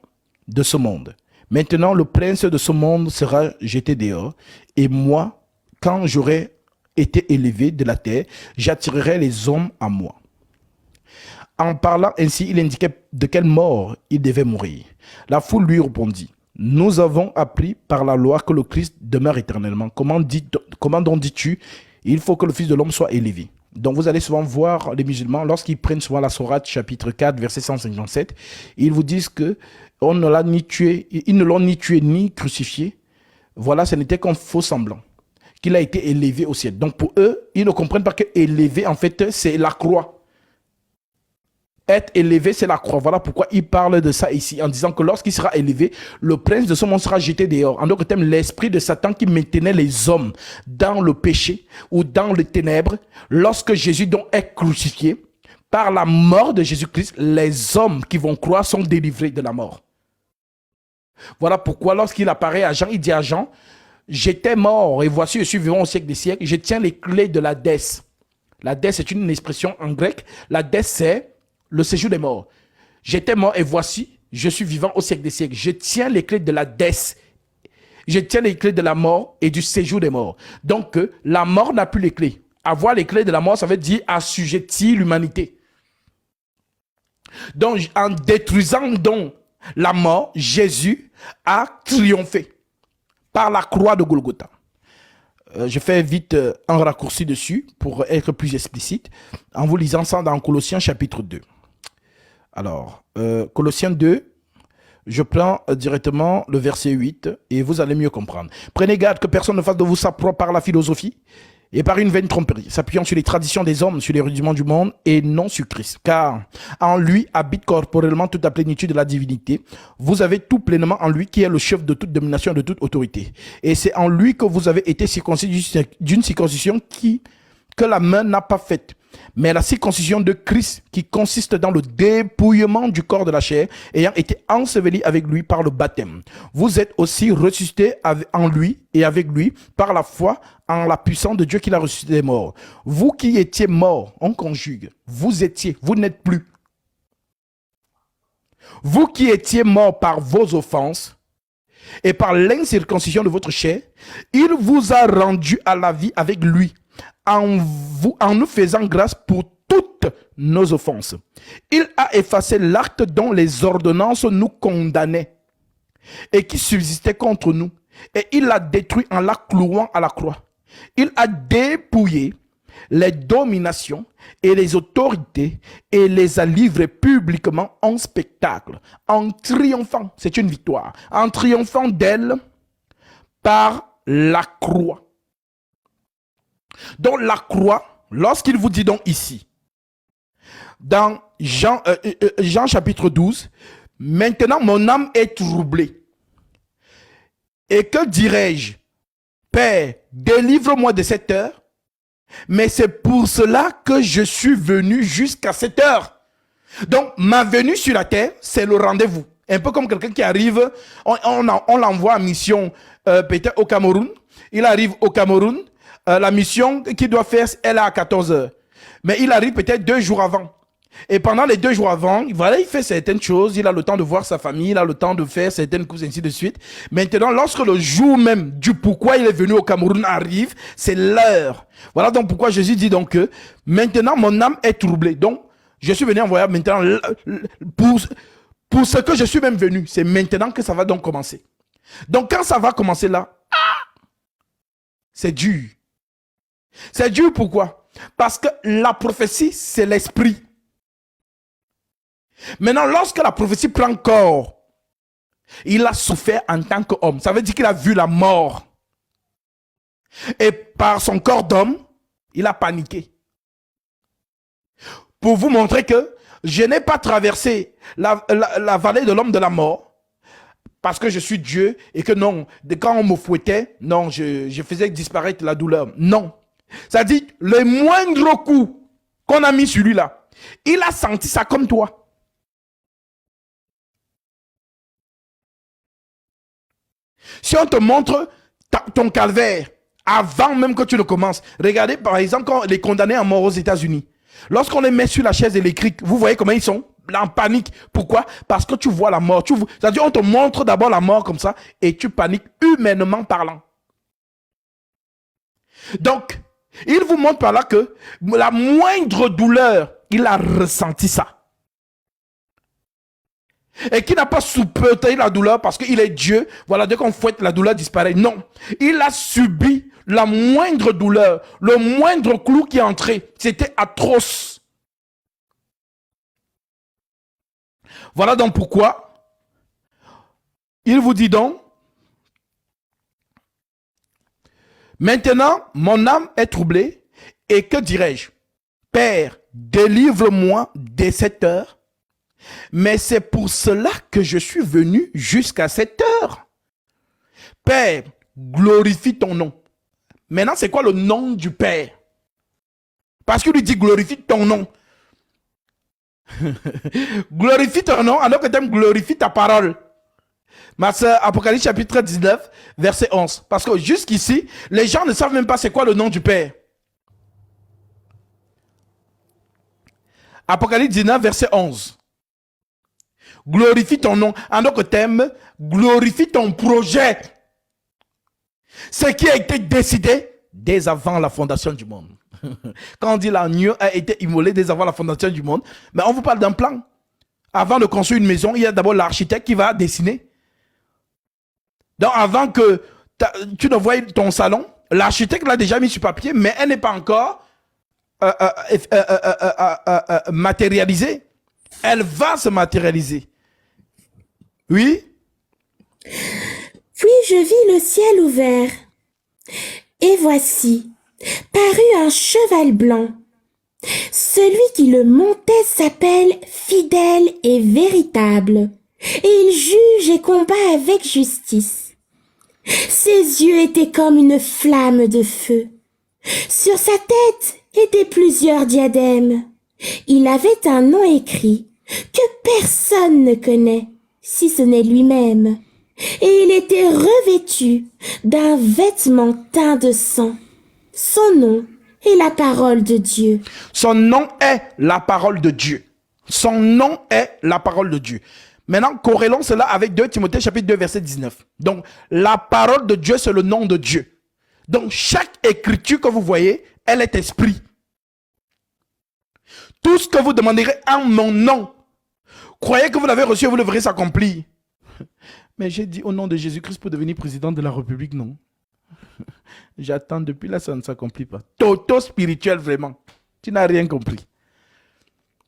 de ce monde. Maintenant, le prince de ce monde sera jeté dehors. Et moi, quand j'aurai été élevé de la terre, j'attirerai les hommes à moi. En parlant ainsi, il indiquait de quelle mort il devait mourir. La foule lui répondit, nous avons appris par la loi que le Christ demeure éternellement. Comment donc dis-tu, il faut que le Fils de l'homme soit élevé? Donc vous allez souvent voir les musulmans, lorsqu'ils prennent souvent la sourate chapitre 4, verset 157, ils vous disent que ils ne l'ont ni tué ni crucifié. Voilà, ce n'était qu'un faux semblant, qu'il a été élevé au ciel. Donc pour eux, ils ne comprennent pas que élevé, en fait, c'est la croix. Être élevé, c'est la croix. Voilà pourquoi il parle de ça ici, en disant que lorsqu'il sera élevé, le prince de ce monde sera jeté dehors. En d'autres termes, l'esprit de Satan qui maintenait les hommes dans le péché ou dans les ténèbres, lorsque Jésus donc est crucifié, par la mort de Jésus-Christ, les hommes qui vont croire sont délivrés de la mort. Voilà pourquoi lorsqu'il apparaît à Jean, il dit à Jean, j'étais mort et voici je suis vivant au siècle des siècles, je tiens les clés de l'Hadès. L'Hadès c'est une expression en grec, l'Hadès c'est le séjour des morts. J'étais mort et voici, je suis vivant au siècle des siècles. Je tiens les clés de l'Hadès. Je tiens les clés de la mort et du séjour des morts. Donc, la mort n'a plus les clés. Avoir les clés de la mort, ça veut dire assujettir l'humanité. Donc, en détruisant donc la mort, Jésus a triomphé par la croix de Golgotha. Je fais vite un raccourci dessus pour être plus explicite en vous lisant ça dans Colossiens chapitre 2. Alors, Colossiens 2, je prends directement le verset 8 et vous allez mieux comprendre. Prenez garde que personne ne fasse de vous sa propre par la philosophie et par une vaine tromperie, s'appuyant sur les traditions des hommes, sur les rudiments du monde et non sur Christ. Car en lui habite corporellement toute la plénitude de la divinité. Vous avez tout pleinement en lui qui est le chef de toute domination et de toute autorité. Et c'est en lui que vous avez été circoncis d'une circoncision que la main n'a pas faite. Mais la circoncision de Christ qui consiste dans le dépouillement du corps de la chair, ayant été enseveli avec lui par le baptême. Vous êtes aussi ressuscités en lui et avec lui par la foi en la puissance de Dieu qui l'a ressuscité des morts. Vous qui étiez morts, on conjugue, vous n'êtes plus. Vous qui étiez morts par vos offenses et par l'incirconcision de votre chair, il vous a rendu à la vie avec lui, en nous faisant grâce pour toutes nos offenses. Il a effacé l'acte dont les ordonnances nous condamnaient et qui subsistait contre nous, et il l'a détruit en la clouant à la croix. Il a dépouillé les dominations et les autorités et les a livrées publiquement en spectacle, en triomphant, c'est une victoire, en triomphant d'elle par la croix. Donc la croix, lorsqu'il vous dit donc ici, dans Jean chapitre 12, maintenant mon âme est troublée. Et que dirais-je? Père, délivre-moi de cette heure, mais c'est pour cela que je suis venu jusqu'à cette heure. Donc ma venue sur la terre, c'est le rendez-vous. Un peu comme quelqu'un qui arrive, on l'envoie en mission peut-être au Cameroun. Il arrive au Cameroun. La mission qu'il doit faire, elle est à 14 heures. Mais il arrive peut-être 2 jours avant. Et pendant les 2 jours avant, voilà, il fait certaines choses. Il a le temps de voir sa famille, il a le temps de faire certaines courses, ainsi de suite. Maintenant, lorsque le jour même du pourquoi il est venu au Cameroun arrive, c'est l'heure. Voilà donc pourquoi Jésus dit donc que maintenant mon âme est troublée. Donc, je suis venu en voyage maintenant pour ce que je suis même venu. C'est maintenant que ça va donc commencer. Donc, quand ça va commencer là, c'est dur. C'est dur pourquoi? Parce que la prophétie, c'est l'esprit. Maintenant, lorsque la prophétie prend corps, il a souffert en tant qu'homme. Ça veut dire qu'il a vu la mort. Et par son corps d'homme, Il a paniqué. Pour vous montrer que je n'ai pas traversé la vallée de l'homme de la mort parce que je suis Dieu et que non, quand on me fouettait, non, je faisais disparaître la douleur. Non. Ça dit, le moindre coup qu'on a mis sur lui là, il a senti ça comme toi. Si on te montre ton calvaire avant même que tu le commences, regardez par exemple quand les condamnés à mort aux États-Unis, lorsqu'on les met sur la chaise électrique, vous voyez comment ils sont en panique. Pourquoi? Parce que tu vois la mort. C'est-à-dire on te montre d'abord la mort comme ça et tu paniques humainement parlant. Donc, il vous montre par là que la moindre douleur, il a ressenti ça. Et qui n'a pas supporté la douleur parce qu'il est Dieu. Voilà, dès qu'on fouette, la douleur disparaît. Non, il a subi la moindre douleur, le moindre clou qui est entré. C'était atroce. Voilà donc pourquoi il vous dit donc, maintenant, mon âme est troublée, et que dirais-je? Père, délivre-moi de cette heure, mais c'est pour cela que je suis venu jusqu'à cette heure. Père, glorifie ton nom. Maintenant, c'est quoi le nom du Père? Parce qu'il lui dit glorifie ton nom. Glorifie ton nom, alors que tu aimes glorifie ta parole. Ma soeur, Apocalypse chapitre 19, verset 11. Parce que jusqu'ici, les gens ne savent même pas c'est quoi le nom du Père. Apocalypse 19, verset 11. Glorifie ton nom. Alors que tu aimes, glorifie ton projet. Ce qui a été décidé dès avant la fondation du monde. Quand on dit l'agneau a été immolé dès avant la fondation du monde, mais on vous parle d'un plan. Avant de construire une maison, il y a d'abord l'architecte qui va dessiner. Donc avant que tu ne voies ton salon, l'architecte l'a déjà mis sur papier, mais elle n'est pas encore matérialisée. Elle va se matérialiser. Oui? Puis je vis le ciel ouvert. Et voici, parut un cheval blanc. Celui qui le montait s'appelle Fidèle et Véritable, et il juge et combat avec justice. Ses yeux étaient comme une flamme de feu. Sur sa tête étaient plusieurs diadèmes. Il avait un nom écrit que personne ne connaît, si ce n'est lui-même. Et il était revêtu d'un vêtement teint de sang. Son nom est la parole de Dieu. Son nom est la parole de Dieu. Son nom est la parole de Dieu. Maintenant, corrélons cela avec 2 Timothée chapitre 2 verset 19. Donc, la parole de Dieu, c'est le nom de Dieu. Donc, chaque écriture que vous voyez, elle est esprit. Tout ce que vous demanderez en mon nom, croyez que vous l'avez reçu et vous le verrez s'accomplir. Mais j'ai dit au nom de Jésus-Christ pour devenir président de la République, non. J'attends depuis là, ça ne s'accomplit pas. Toto spirituel, vraiment. Tu n'as rien compris.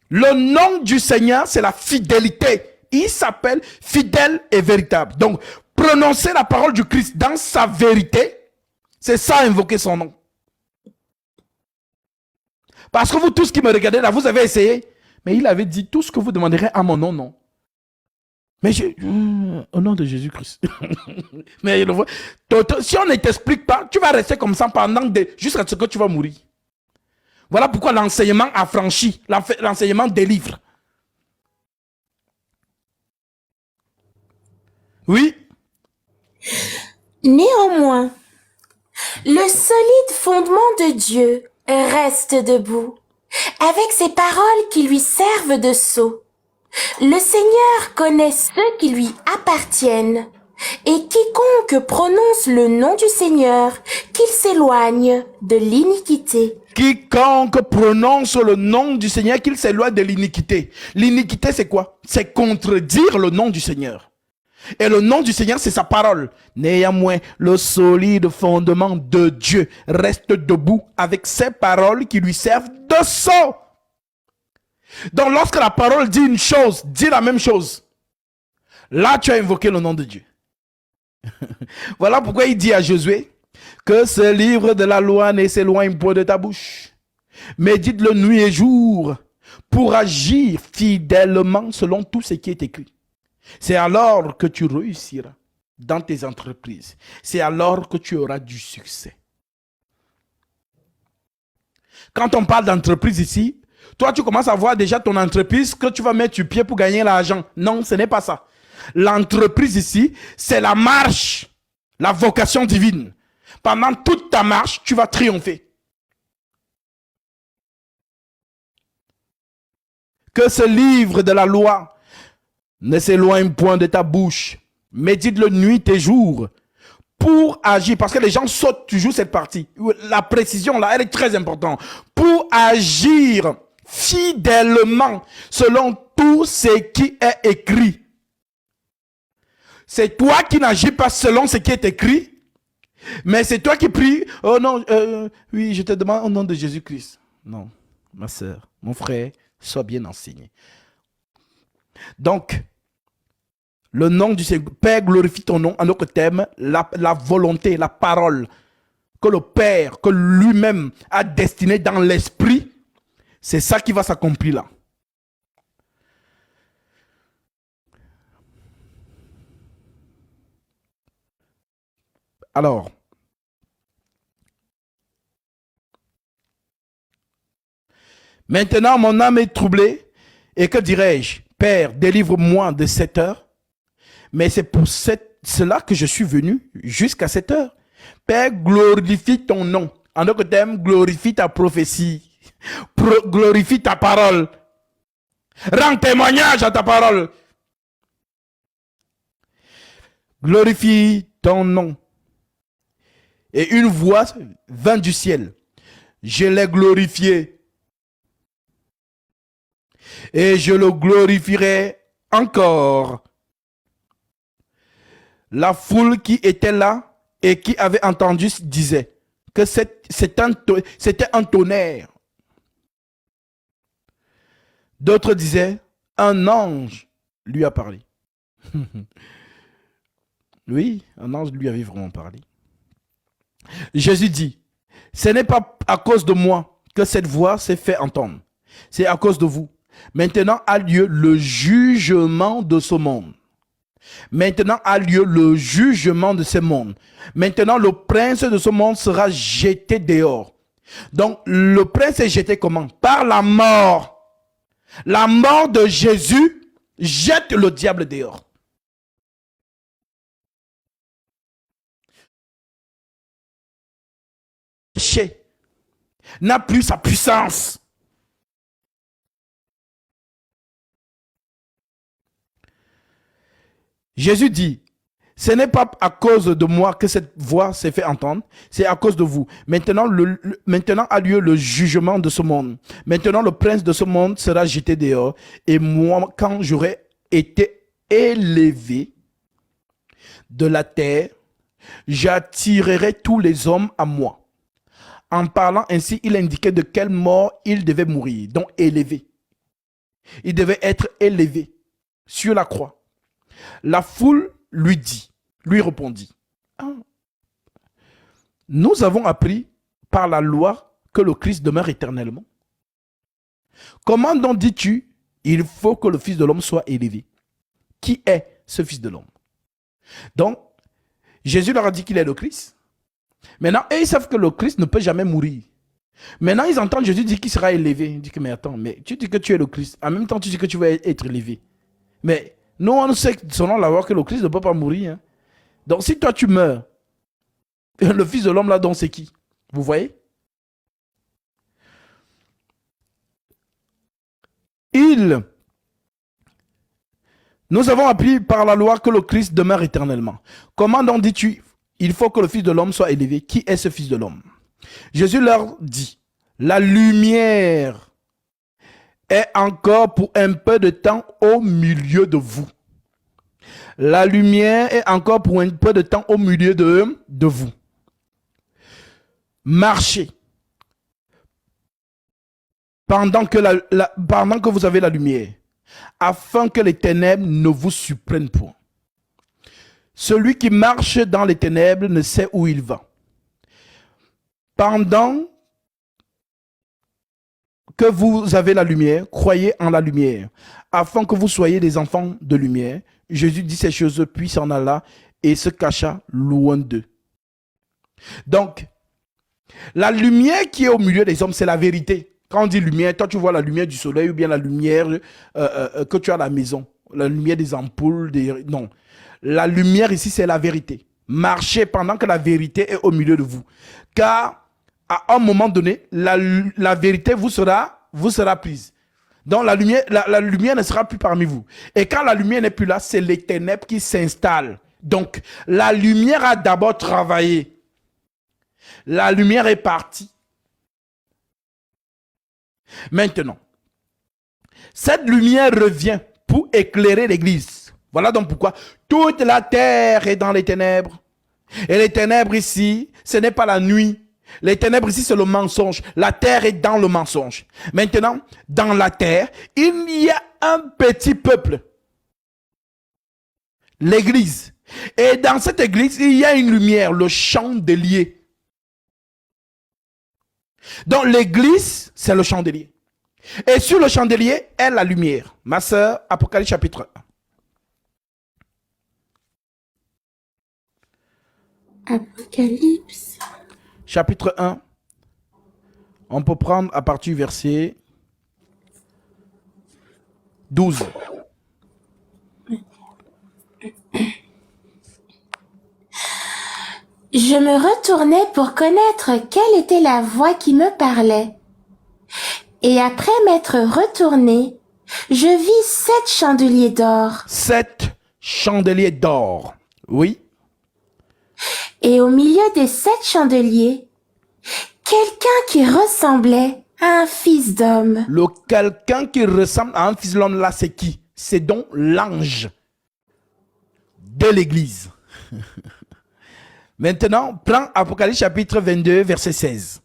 Le nom du Seigneur, c'est la fidélité. Il s'appelle fidèle et véritable. Donc, prononcer la parole du Christ dans sa vérité, c'est ça, invoquer son nom. Parce que vous tous qui me regardez là, vous avez essayé. Mais il avait dit tout ce que vous demanderez à mon nom, non. Mais au nom de Jésus-Christ. Mais si on ne t'explique pas, tu vas rester comme ça jusqu'à ce que tu vas mourir. Voilà pourquoi l'enseignement affranchit, l'enseignement délivre. Oui. Néanmoins, le solide fondement de Dieu reste debout, avec ses paroles qui lui servent de sceau. Le Seigneur connaît ceux qui lui appartiennent, et quiconque prononce le nom du Seigneur, qu'il s'éloigne de l'iniquité. Quiconque prononce le nom du Seigneur, qu'il s'éloigne de l'iniquité. L'iniquité, c'est quoi? C'est contredire le nom du Seigneur. Et le nom du Seigneur, c'est sa parole. Néanmoins, le solide fondement de Dieu reste debout avec ses paroles qui lui servent de sceau. Donc, lorsque la parole dit une chose, dit la même chose. Là, tu as invoqué le nom de Dieu. Voilà pourquoi il dit à Josué, Que ce livre de la loi ne s'éloigne point de ta bouche. Médite-le nuit et jour pour agir fidèlement selon tout ce qui est écrit. C'est alors que tu réussiras dans tes entreprises. C'est alors que tu auras du succès. Quand on parle d'entreprise ici, toi, tu commences à voir déjà ton entreprise que tu vas mettre sur pied pour gagner l'argent. Non, ce n'est pas ça. L'entreprise ici, c'est la marche, la vocation divine. Pendant toute ta marche, tu vas triompher. Que ce livre de la loi ne s'éloigne point de ta bouche. Médite-le nuit et jour pour agir. Parce que les gens sautent toujours cette partie. La précision, là, elle est très importante. Pour agir fidèlement selon tout ce qui est écrit. C'est toi qui n'agis pas selon ce qui est écrit, mais c'est toi qui pries. Oh non, oui, je te demande au nom de Jésus-Christ. Non, ma soeur, mon frère, sois bien enseigné. Donc, le nom du Seigneur, Père, glorifie ton nom. En notre thème, la volonté, la parole que le Père, que lui-même a destiné dans l'esprit, c'est ça qui va s'accomplir là. Alors, maintenant mon âme est troublée, et que dirais-je? Père, délivre-moi de cette heure, mais c'est pour cela que je suis venu jusqu'à cette heure. Père, glorifie ton nom. En d'autres termes, glorifie ta prophétie, glorifie ta parole, rends témoignage à ta parole. Glorifie ton nom. Et une voix vint du ciel. Je l'ai glorifié. Et je le glorifierai encore. La foule qui était là et qui avait entendu disait que c'était un tonnerre. D'autres disaient, un ange lui a parlé. Oui, un ange lui avait vraiment parlé. Jésus dit, ce n'est pas à cause de moi que cette voix s'est fait entendre. C'est à cause de vous. Maintenant a lieu le jugement de ce monde. Maintenant a lieu le jugement de ce monde. Maintenant le prince de ce monde sera jeté dehors. Donc le prince est jeté comment? Par la mort. La mort de Jésus jette le diable dehors. N'a plus sa puissance. Jésus dit, ce n'est pas à cause de moi que cette voix s'est fait entendre, c'est à cause de vous. Maintenant, maintenant a lieu le jugement de ce monde. Maintenant, le prince de ce monde sera jeté dehors. Et moi, quand j'aurai été élevé de la terre, j'attirerai tous les hommes à moi. En parlant ainsi, il indiquait de quelle mort il devait mourir, donc élevé. Il devait être élevé sur la croix. La foule lui répondit, ah, nous avons appris par la loi que le Christ demeure éternellement. Comment donc dis-tu, il faut que le Fils de l'homme soit élevé? Qui est ce Fils de l'homme? Donc, Jésus leur a dit qu'il est le Christ. Maintenant, eux, ils savent que le Christ ne peut jamais mourir. Maintenant, ils entendent Jésus dire qu'il sera élevé. Ils disent que, mais attends, mais tu dis que tu es le Christ. En même temps, tu dis que tu vas être élevé. Mais nous, on sait selon la loi que le Christ ne peut pas mourir. Hein. Donc, si toi, tu meurs, le Fils de l'homme, là, donc, c'est qui? Vous voyez? Nous avons appris par la loi que le Christ demeure éternellement. Comment donc dis-tu, il faut que le Fils de l'homme soit élevé? Qui est ce Fils de l'homme? Jésus leur dit, la lumière est encore pour un peu de temps au milieu de vous. La lumière est encore pour un peu de temps au milieu de vous. Marchez pendant que vous avez la lumière, afin que les ténèbres ne vous surprennent point. Celui qui marche dans les ténèbres ne sait où il va. pendant que vous avez la lumière, croyez en la lumière, afin que vous soyez des enfants de lumière. Jésus dit ces choses, puis s'en alla et se cacha loin d'eux. Donc, la lumière qui est au milieu des hommes, c'est la vérité. Quand on dit lumière, toi tu vois la lumière du soleil ou bien la lumière que tu as à la maison, la lumière des ampoules, non. La lumière ici, c'est la vérité. Marchez pendant que la vérité est au milieu de vous. Car à un moment donné, la vérité vous sera prise. Donc la lumière ne sera plus parmi vous. Et quand la lumière n'est plus là, c'est les ténèbres qui s'installent. Donc la lumière a d'abord travaillé. La lumière est partie. Maintenant, cette lumière revient pour éclairer l'église. Voilà donc pourquoi toute la terre est dans les ténèbres. Et les ténèbres ici, ce n'est pas la nuit. Les ténèbres ici, c'est le mensonge. La terre est dans le mensonge. Maintenant, dans la terre, il y a un petit peuple. L'église. Et dans cette église, il y a une lumière, le chandelier. Donc l'église, c'est le chandelier. Et sur le chandelier est la lumière. Ma sœur, Apocalypse chapitre 1. Apocalypse. Chapitre 1. On peut prendre à partir du verset 12. Je me retournai pour connaître quelle était la voix qui me parlait. Et après m'être retourné, je vis 7 chandeliers d'or. 7 chandeliers d'or. Oui. Et au milieu des 7 chandeliers, quelqu'un qui ressemblait à un fils d'homme. Le quelqu'un qui ressemble à un fils d'homme là, c'est qui? C'est donc l'ange de l'église. Maintenant, prends Apocalypse chapitre 22, verset 16.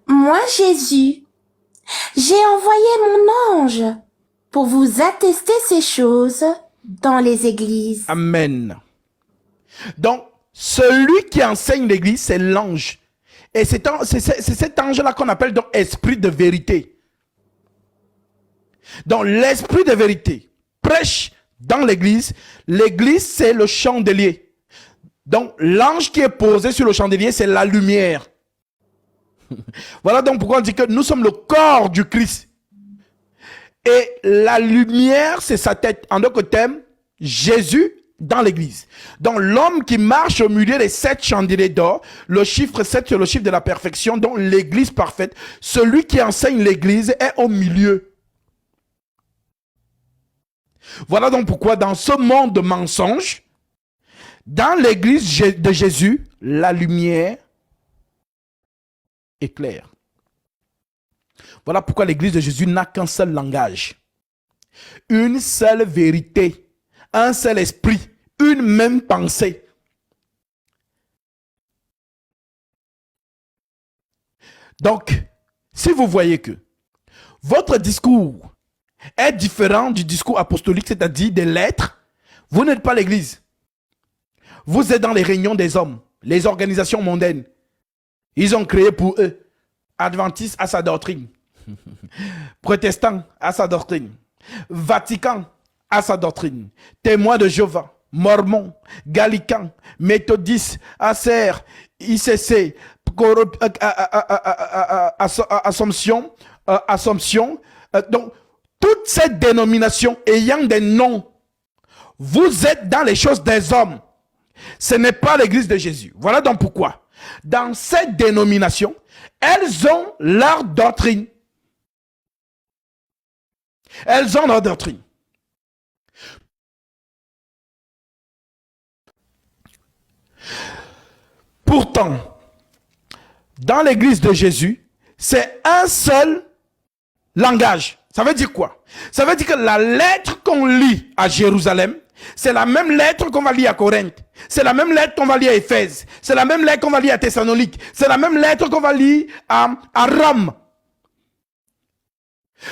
Moi, Jésus, j'ai envoyé mon ange pour vous attester ces choses dans les églises. Amen. Donc, celui qui enseigne l'église, c'est l'ange. Et c'est cet ange-là qu'on appelle donc esprit de vérité. Donc, l'esprit de vérité prêche dans l'église. L'église, c'est le chandelier. Donc, l'ange qui est posé sur le chandelier, c'est la lumière. Voilà donc pourquoi on dit que nous sommes le corps du Christ. Et la lumière, c'est sa tête. En d'autres termes, Jésus dans l'église. Donc l'homme qui marche au milieu des 7 chandeliers d'or, le chiffre 7 c'est le chiffre de la perfection, donc l'église parfaite. Celui qui enseigne l'église est au milieu. Voilà donc pourquoi dans ce monde de mensonges, dans l'église de Jésus, la lumière est claire. Voilà pourquoi l'église de Jésus n'a qu'un seul langage, une seule vérité, un seul esprit, une même pensée. Donc, si vous voyez que votre discours est différent du discours apostolique, c'est-à-dire des lettres, vous n'êtes pas l'église. Vous êtes dans les réunions des hommes, les organisations mondaines. Ils ont créé pour eux, adventistes à sa doctrine, protestants à sa doctrine, Vatican à sa doctrine, témoins de Jéhovah, mormons, gallicans, méthodistes, ACR, ICC, Assomption, donc toutes ces dénominations ayant des noms, vous êtes dans les choses des hommes. Ce n'est pas l'église de Jésus. Voilà donc pourquoi. Dans cette dénomination, elles ont leur doctrine. Elles ont leur doctrine. Pourtant, dans l'église de Jésus, c'est un seul langage. Ça veut dire quoi? Ça veut dire que la lettre qu'on lit à Jérusalem, c'est la même lettre qu'on va lire à Corinthe. C'est la même lettre qu'on va lire à Éphèse. C'est la même lettre qu'on va lire à Thessalonique. C'est la même lettre qu'on va lire à Rome.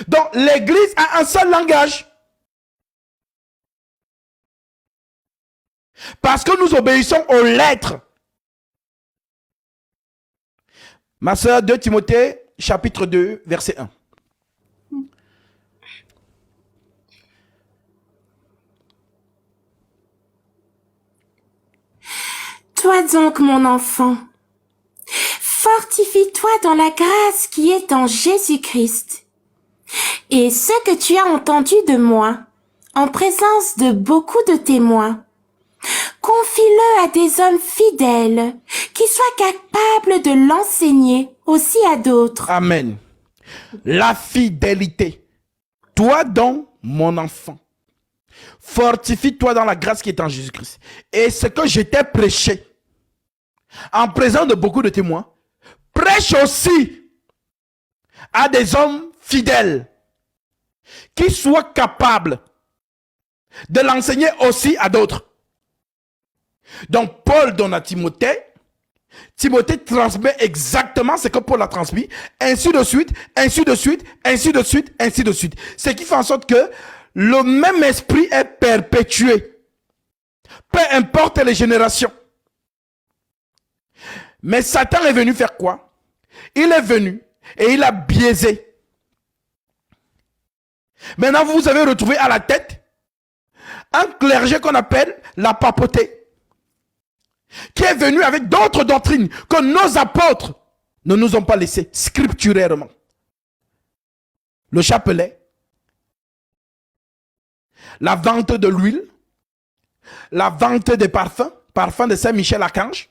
Donc, l'église a un seul langage. Parce que nous obéissons aux lettres. Ma sœur, 2 Timothée, chapitre 2, verset 1. Toi donc, mon enfant, fortifie-toi dans la grâce qui est en Jésus-Christ. Et ce que tu as entendu de moi, en présence de beaucoup de témoins, confie-le à des hommes fidèles qui soient capables de l'enseigner aussi à d'autres. Amen. La fidélité. Toi donc, mon enfant, fortifie-toi dans la grâce qui est en Jésus-Christ. Et ce que je t'ai prêché, en présence de beaucoup de témoins, prêche aussi à des hommes fidèles qui soient capables de l'enseigner aussi à d'autres. Donc Paul donne à Timothée, Timothée transmet exactement ce que Paul a transmis, ainsi de suite, ainsi de suite, ainsi de suite, ainsi de suite. Ce qui fait en sorte que le même esprit est perpétué, peu importe les générations. Mais Satan est venu faire quoi? Il est venu et il a biaisé. Maintenant, vous avez retrouvé à la tête un clergé qu'on appelle la papauté, qui est venu avec d'autres doctrines que nos apôtres ne nous ont pas laissées scripturairement. Le chapelet, la vente de l'huile, la vente des parfums, parfums de Saint-Michel-Archange.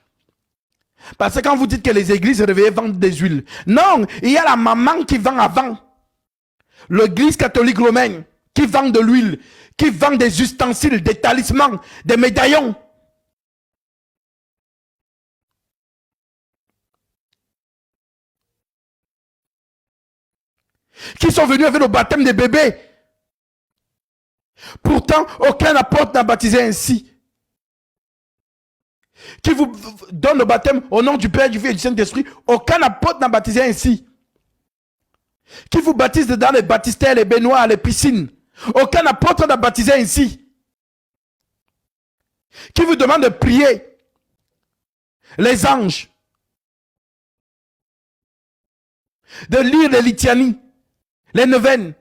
Parce que quand vous dites que les églises réveillées vendent des huiles, non, il y a la maman qui vend avant. L'église catholique romaine qui vend de l'huile, qui vend des ustensiles, des talismans, des médaillons. Qui sont venus avec le baptême des bébés. Pourtant, aucun apôtre n'a baptisé ainsi. Qui vous donne le baptême au nom du Père, du Fils et du Saint-Esprit. Aucun apôtre n'a baptisé ainsi. Qui vous baptise dans les baptistères, les baignoires, les piscines. Aucun apôtre n'a baptisé ainsi. Qui vous demande de prier les anges, de lire les litanies, les neuvaines.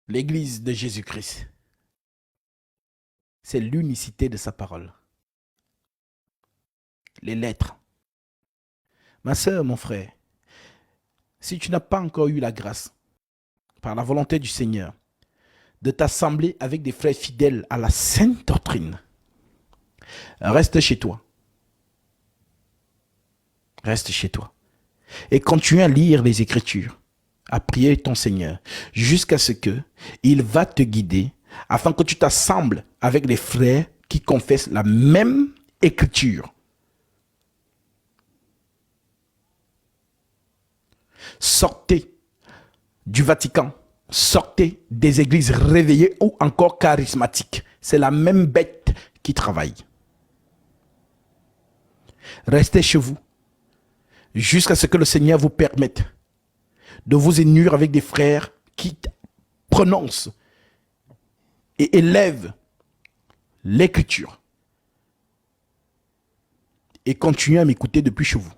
L'église de Jésus-Christ, c'est l'unicité de sa parole. Les lettres. Ma soeur, mon frère, si tu n'as pas encore eu la grâce, par la volonté du Seigneur, de t'assembler avec des frères fidèles à la sainte doctrine, reste chez toi. Reste chez toi. Et continue à lire les Écritures, à prier ton Seigneur, jusqu'à ce qu'il va te guider, afin que tu t'assembles avec les frères qui confessent la même Écriture. Sortez du Vatican, sortez des églises réveillées ou encore charismatiques. C'est la même bête qui travaille. Restez chez vous jusqu'à ce que le Seigneur vous permette de vous unir avec des frères qui prononcent et élèvent l'écriture. Et continuez à m'écouter depuis chez vous.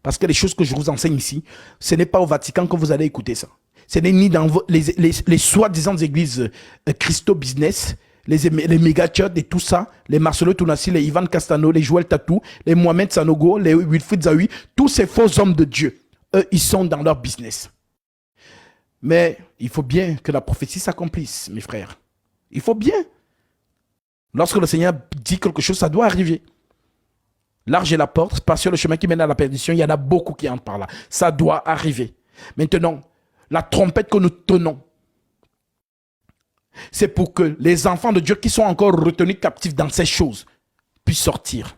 Parce que les choses que je vous enseigne ici, ce n'est pas au Vatican que vous allez écouter ça. Ce n'est ni dans les soi-disant églises Christo-Business, les méga church et tout ça, les Marcelo Tounassi, les Ivan Castano, les Joël Tatou, les Mohamed Sanogo, les Wilfried Zawi, tous ces faux hommes de Dieu, eux, ils sont dans leur business. Mais il faut bien que la prophétie s'accomplisse, mes frères. Il faut bien. Lorsque le Seigneur dit quelque chose, ça doit arriver. Large est la porte, pas sur le chemin qui mène à la perdition, il y en a beaucoup qui entrent par là. Ça doit arriver. Maintenant, la trompette que nous tenons, c'est pour que les enfants de Dieu qui sont encore retenus captifs dans ces choses puissent sortir.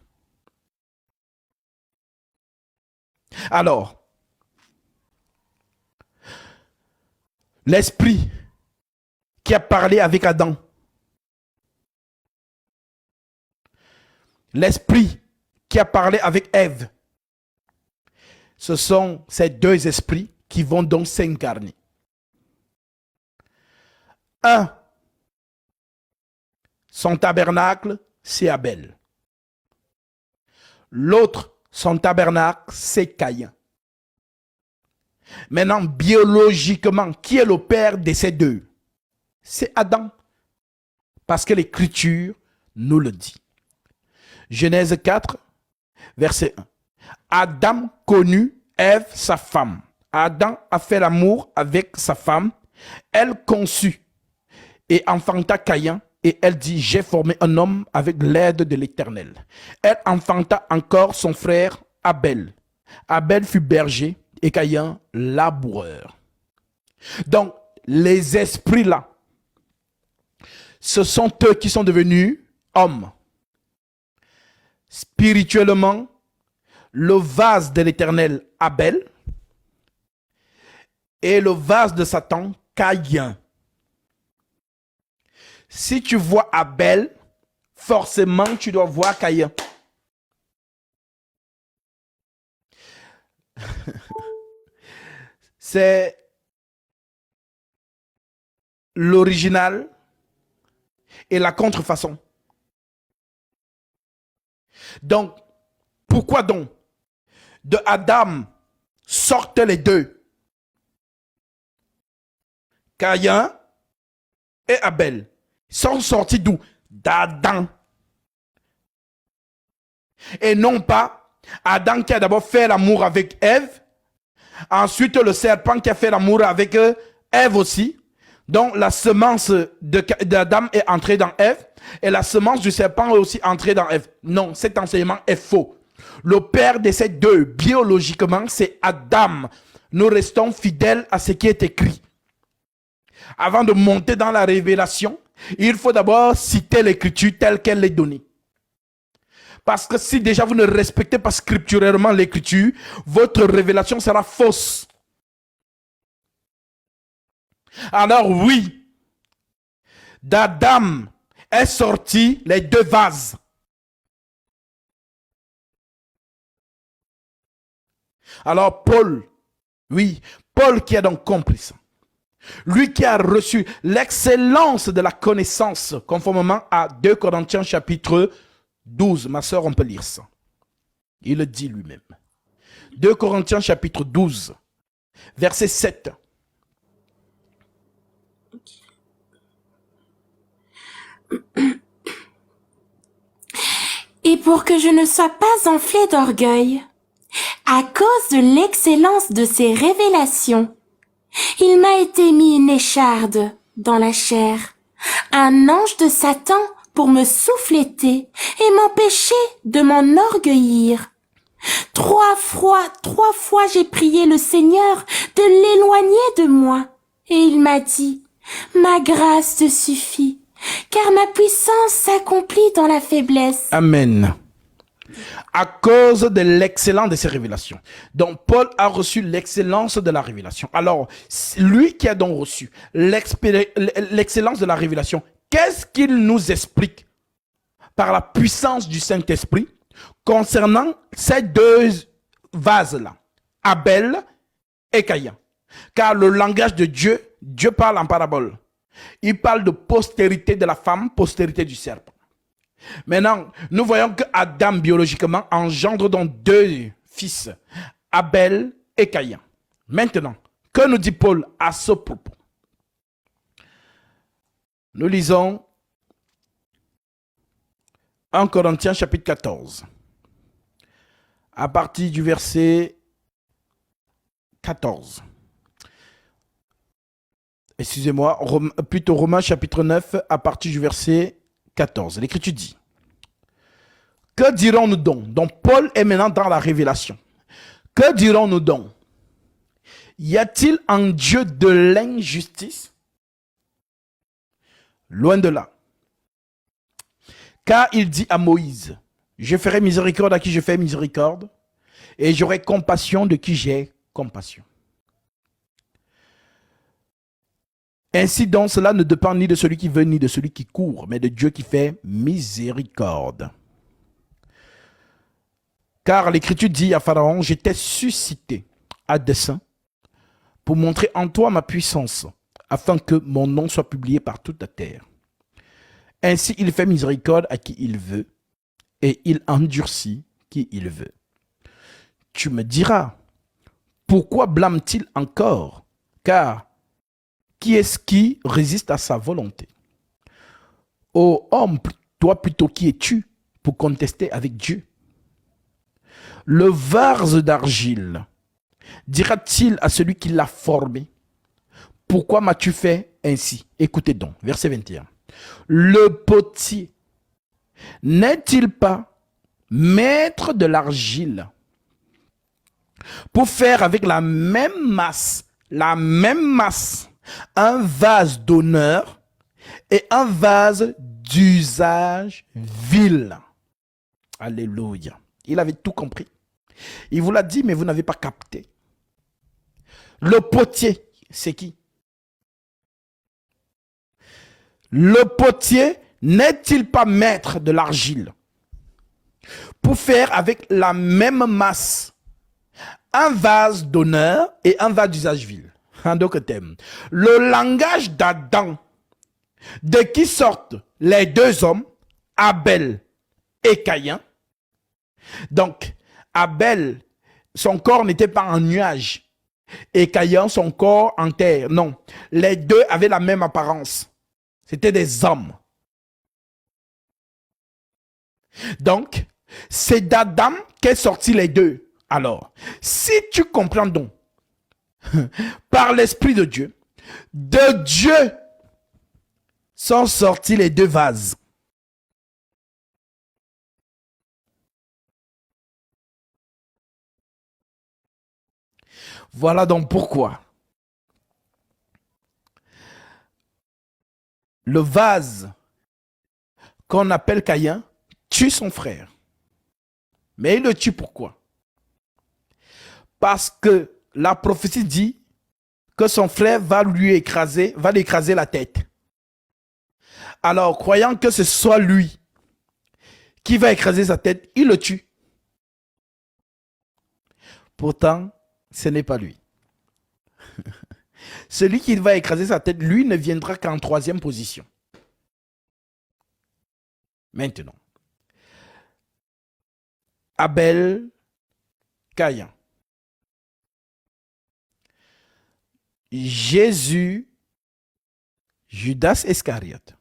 Alors, l'esprit qui a parlé avec Adam, l'esprit qui a parlé avec Ève, ce sont ces deux esprits qui vont donc s'incarner. Un, son tabernacle, c'est Abel. L'autre, son tabernacle, c'est Caïn. Maintenant, biologiquement, qui est le père de ces deux? C'est Adam. Parce que l'Écriture nous le dit. Genèse 4, verset 1. Adam connut Ève, sa femme. Adam a fait l'amour avec sa femme. Elle conçut et enfanta Caïn. Et elle dit, j'ai formé un homme avec l'aide de l'Éternel. Elle enfanta encore son frère Abel. Abel fut berger et Caïn laboureur. Donc, les esprits-là, ce sont eux qui sont devenus hommes. Spirituellement, le vase de l'Éternel, Abel, et le vase de Satan, Caïn. Si tu vois Abel, forcément tu dois voir Caïn. C'est l'original et la contrefaçon. Donc, pourquoi donc de Adam sortent les deux, Caïn et Abel? Ils sont sortis d'où? D'Adam. Et non pas Adam qui a d'abord fait l'amour avec Ève, ensuite le serpent qui a fait l'amour avec Ève aussi. Donc la semence d'Adam est entrée dans Ève et la semence du serpent est aussi entrée dans Ève. Non, cet enseignement est faux. Le père de ces deux, biologiquement, c'est Adam. Nous restons fidèles à ce qui est écrit. Avant de monter dans la révélation, il faut d'abord citer l'écriture telle qu'elle est donnée. Parce que si déjà vous ne respectez pas scripturairement l'écriture, votre révélation sera fausse. Alors oui, d'Adam est sorti les deux vases. Alors Paul, oui, Paul qui a donc compris ça. Lui qui a reçu l'excellence de la connaissance, conformément à 2 Corinthiens chapitre 12. Ma soeur, on peut lire ça. Il le dit lui-même. 2 Corinthiens chapitre 12, verset 7. Et pour que je ne sois pas enflé d'orgueil, à cause de l'excellence de ces révélations, il m'a été mis une écharde dans la chair, un ange de Satan pour me souffléter et m'empêcher de m'enorgueillir. Trois fois j'ai prié le Seigneur de l'éloigner de moi. Et il m'a dit, ma grâce te suffit, car ma puissance s'accomplit dans la faiblesse. Amen. À cause de l'excellence de ces révélations. Donc, Paul a reçu l'excellence de la révélation. Alors, lui qui a donc reçu l'excellence de la révélation, qu'est-ce qu'il nous explique par la puissance du Saint-Esprit concernant ces deux vases-là, Abel et Caïn? Car le langage de Dieu, Dieu parle en parabole. Il parle de postérité de la femme, postérité du serpent. Maintenant, nous voyons que Adam, biologiquement, engendre donc deux fils, Abel et Caïn. Maintenant, que nous dit Paul à ce propos? Nous lisons 1 Corinthiens chapitre 14, à partir du verset 14. Excusez-moi, plutôt Romains chapitre 9, à partir du verset 14. L'Écriture dit, que dirons-nous donc? Donc Paul est maintenant dans la révélation. Que dirons-nous donc? Y a-t-il en Dieu de l'injustice? Loin de là. Car il dit à Moïse, je ferai miséricorde à qui je fais miséricorde, et j'aurai compassion de qui j'ai compassion. Ainsi donc, cela ne dépend ni de celui qui veut, ni de celui qui court, mais de Dieu qui fait miséricorde. Car l'Écriture dit à Pharaon, je t'ai suscité à dessein pour montrer en toi ma puissance, afin que mon nom soit publié par toute la terre. Ainsi, il fait miséricorde à qui il veut, et il endurcit qui il veut. Tu me diras, pourquoi blâme-t-il encore? Car qui est-ce qui résiste à sa volonté? Ô homme, toi plutôt qui es-tu pour contester avec Dieu? Le vase d'argile dira-t-il à celui qui l'a formé, pourquoi m'as-tu fait ainsi? Écoutez donc, verset 21. Le potier n'est-il pas maître de l'argile pour faire avec la même masse, un vase d'honneur et un vase d'usage vil? Alléluia. Il avait tout compris. Il vous l'a dit, mais vous n'avez pas capté. Le potier, c'est qui? Le potier n'est-il pas maître de l'argile pour faire avec la même masse un vase d'honneur et un vase d'usage vil? En d'autres termes, le langage d'Adam, de qui sortent les deux hommes, Abel et Caïn. Donc, Abel, son corps n'était pas en nuage, et Caïn, son corps en terre. Non, les deux avaient la même apparence. C'était des hommes. Donc, c'est d'Adam qu'est sorti les deux. Alors, si tu comprends donc, par l'Esprit de Dieu sont sortis les deux vases. Voilà donc pourquoi le vase qu'on appelle Caïn tue son frère. Mais il le tue pourquoi? Parce que la prophétie dit que son frère va l'écraser la tête. Alors, croyant que ce soit lui qui va écraser sa tête, il le tue. Pourtant, ce n'est pas lui. Celui qui va écraser sa tête, lui, ne viendra qu'en troisième position. Maintenant, Abel, Caïn. Jésus, Judas Iscariote.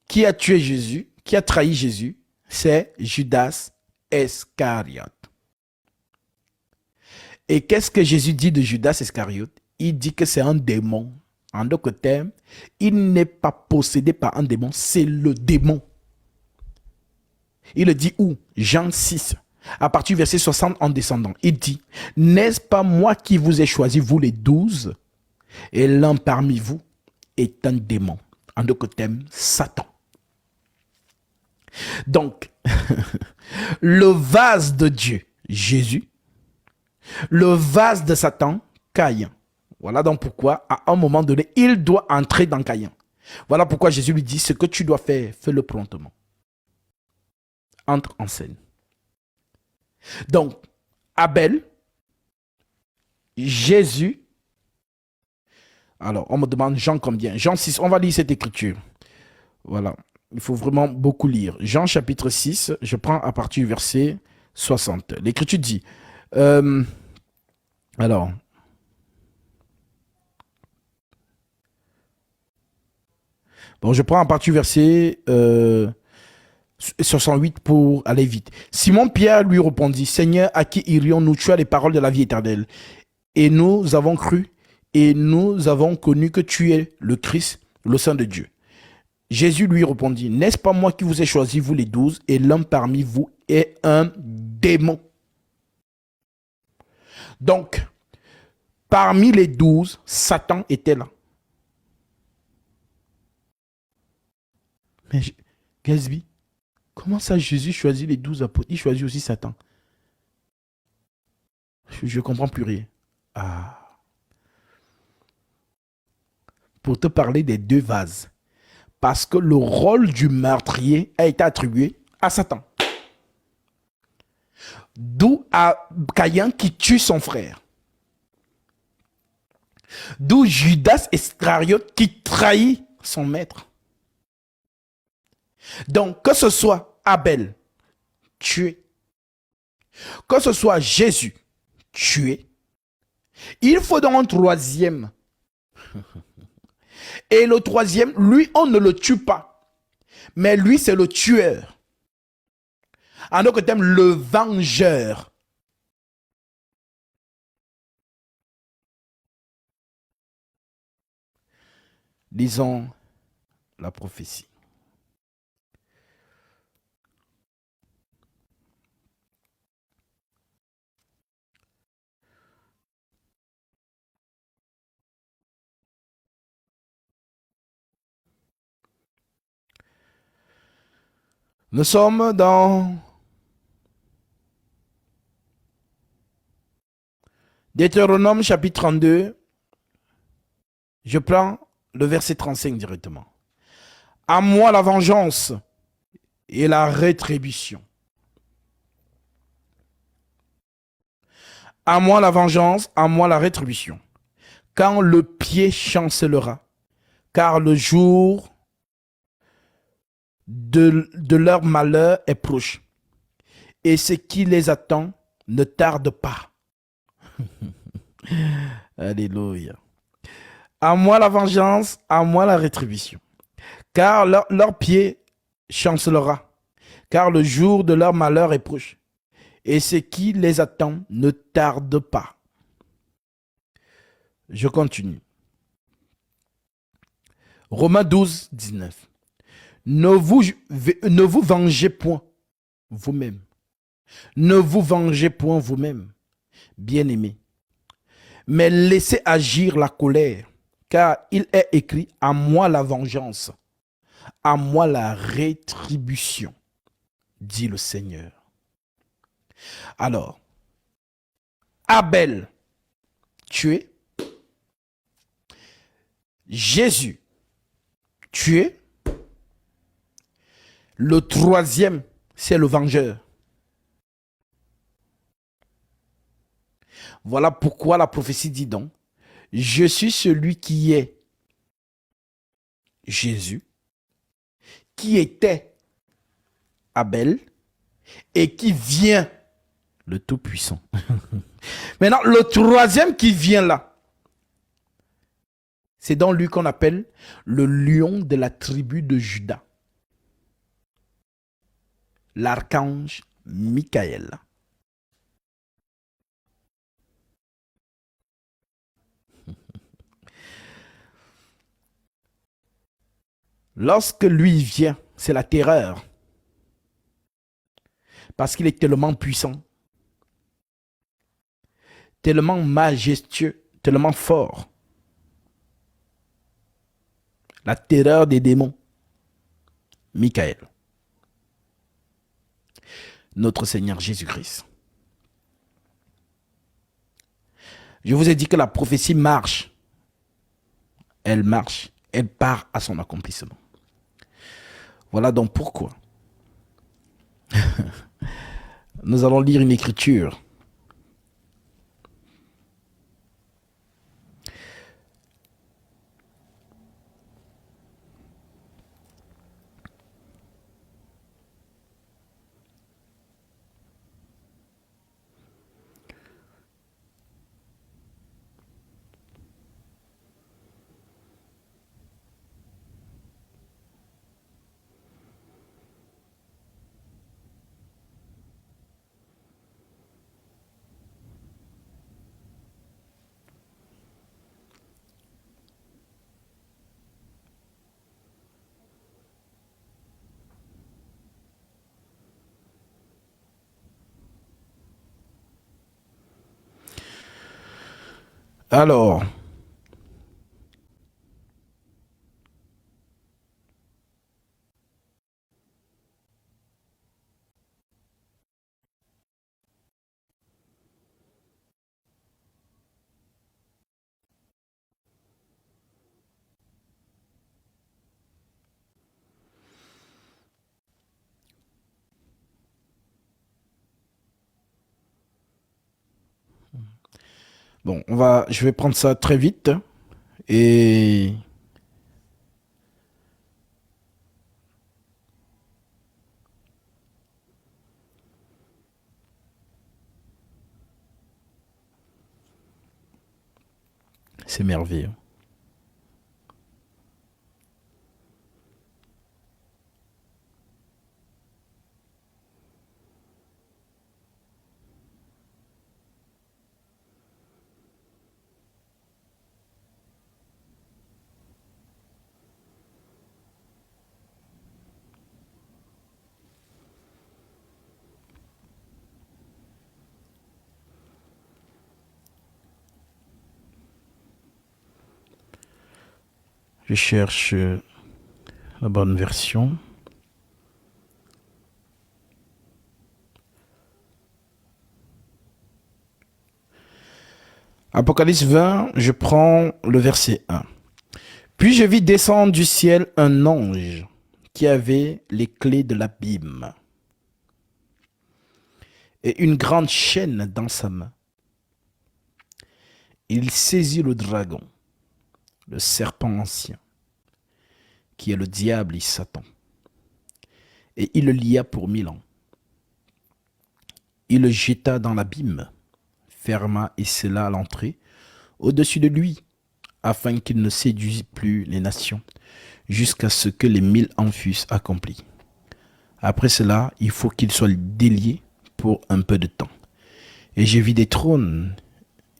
Qui a tué Jésus? Qui a trahi Jésus? C'est Judas Iscariote. Et qu'est-ce que Jésus dit de Judas Iscariote? Il dit que c'est un démon. En d'autres termes, il n'est pas possédé par un démon, c'est le démon. Il le dit où? Jean 6, à partir du verset 60 en descendant. Il dit, n'est-ce pas moi qui vous ai choisi, vous les 12, et l'un parmi vous est un démon. En d'autres termes, Satan. Donc, le vase de Dieu, Jésus, le vase de Satan, Caïn. Voilà donc pourquoi, à un moment donné, il doit entrer dans Caïn. Voilà pourquoi Jésus lui dit, ce que tu dois faire, fais-le promptement. Entre en scène. Donc, Abel, Jésus. Alors, on me demande Jean combien? Jean 6, on va lire cette écriture. Voilà, il faut vraiment beaucoup lire. Jean chapitre 6, je prends à partir du verset 60. L'écriture dit, alors, bon, je prends à partir du verset 68 pour aller vite. Simon-Pierre lui répondit, Seigneur, à qui irions-nous? Tu as les paroles de la vie éternelle. Et nous avons cru, et nous avons connu que tu es le Christ, le Saint de Dieu. Jésus lui répondit, n'est-ce pas moi qui vous ai choisi, vous les 12, et l'un parmi vous est un démon. Donc, parmi les 12, Satan était là. Mais Gatsby, comment ça Jésus choisit les 12 apôtres? Il choisit aussi Satan. Je ne comprends plus rien. Ah. Pour te parler des deux vases. Parce que le rôle du meurtrier a été attribué à Satan. D'où à Caïn qui tue son frère. D'où Judas Iscariote qui trahit son maître. Donc, que ce soit Abel tué, que ce soit Jésus tué, il faut donc un troisième. Et le troisième, lui, on ne le tue pas. Mais lui, c'est le tueur. En d'autres termes, le vengeur. Lisons la prophétie. Nous sommes dans Deutéronome chapitre 32. Je prends le verset 35 directement. À moi la vengeance et la rétribution. À moi la vengeance, à moi la rétribution. Quand le pied chancellera, car le jour de leur malheur est proche. Et ce qui les attend ne tarde pas. Alléluia. À moi la vengeance, à moi la rétribution. Car leur pied chancellera, car le jour de leur malheur est proche. Et ce qui les attend ne tarde pas. Je continue. Romains 12, 19. Ne vous vengez point vous-même. Ne vous vengez point vous-même, bien-aimés. Mais laissez agir la colère, car il est écrit, à moi la vengeance, à moi la rétribution, dit le Seigneur. Alors, Abel tué, Jésus tué, le troisième, c'est le vengeur. Voilà pourquoi la prophétie dit donc, je suis celui qui est Jésus, qui était Abel et qui vient le Tout-Puissant. Maintenant, le troisième qui vient là, c'est dans lui qu'on appelle le lion de la tribu de Juda, l'archange Michael. Lorsque lui vient, c'est la terreur. Parce qu'il est tellement puissant, tellement majestueux, tellement fort. La terreur des démons. Michael. Notre Seigneur Jésus-Christ. Je vous ai dit que la prophétie marche. Elle marche. Elle part à son accomplissement. Voilà donc pourquoi nous allons lire une écriture. Alors, Bon, je vais prendre ça très vite. Et c'est merveilleux. Je cherche la bonne version. Apocalypse 20, je prends le verset 1. Puis je vis descendre du ciel un ange qui avait les clés de l'abîme et une grande chaîne dans sa main. Il saisit le dragon, le serpent ancien, qui est le diable et Satan, et il le lia pour 1000 ans. Il le jeta dans l'abîme, ferma et scella l'entrée au-dessus de lui, afin qu'il ne séduise plus les nations, jusqu'à ce que les 1000 ans fussent accomplis. Après cela, il faut qu'il soit délié pour un peu de temps. Et j'ai vu des trônes,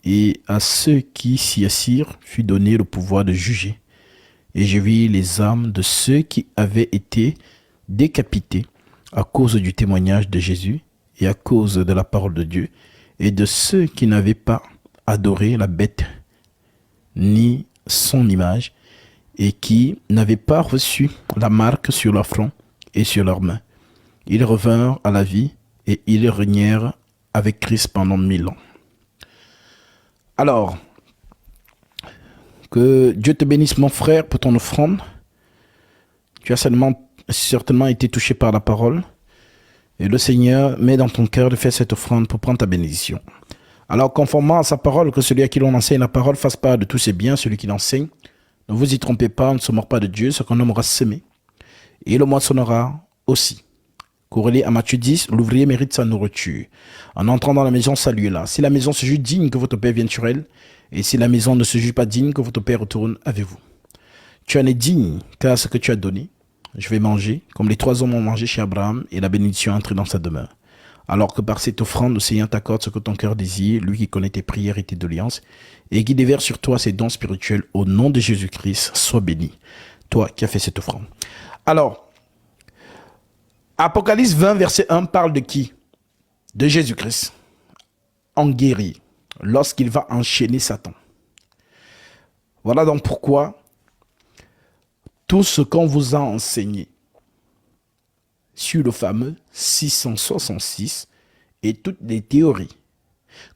et à ceux qui s'y assirent fut donné le pouvoir de juger. Et j'ai vu les âmes de ceux qui avaient été décapités à cause du témoignage de Jésus et à cause de la parole de Dieu, et de ceux qui n'avaient pas adoré la bête ni son image, et qui n'avaient pas reçu la marque sur leur front et sur leurs mains. Ils revinrent à la vie et ils régnèrent avec Christ pendant 1000 ans. Alors, que Dieu te bénisse mon frère pour ton offrande. Tu as certainement été touché par la parole. Et le Seigneur met dans ton cœur de faire cette offrande pour prendre ta bénédiction. Alors, conformément à sa parole, que celui à qui l'on enseigne la parole fasse part de tous ses biens, celui qui l'enseigne. Ne vous y trompez pas, on ne se mord pas de Dieu, ce qu'un homme aura semé. Et il le moissonnera aussi. Corrélé à Matthieu 10, l'ouvrier mérite sa nourriture. En entrant dans la maison, saluez-la. Si la maison se juge digne, que votre Père vienne sur elle. Et si la maison ne se juge pas digne, que votre Père retourne avec vous. Tu en es digne, car ce que tu as donné, je vais manger, comme les 3 hommes ont mangé chez Abraham, et la bénédiction est entrée dans sa demeure. Alors que par cette offrande, le Seigneur t'accorde ce que ton cœur désire, lui qui connaît tes prières et tes doléances, et qui déverse sur toi ses dons spirituels au nom de Jésus-Christ, sois béni, toi qui as fait cette offrande. Alors, Apocalypse 20, verset 1 parle de qui? De Jésus-Christ, en guéri, lorsqu'il va enchaîner Satan. Voilà donc pourquoi tout ce qu'on vous a enseigné sur le fameux 666 et toutes les théories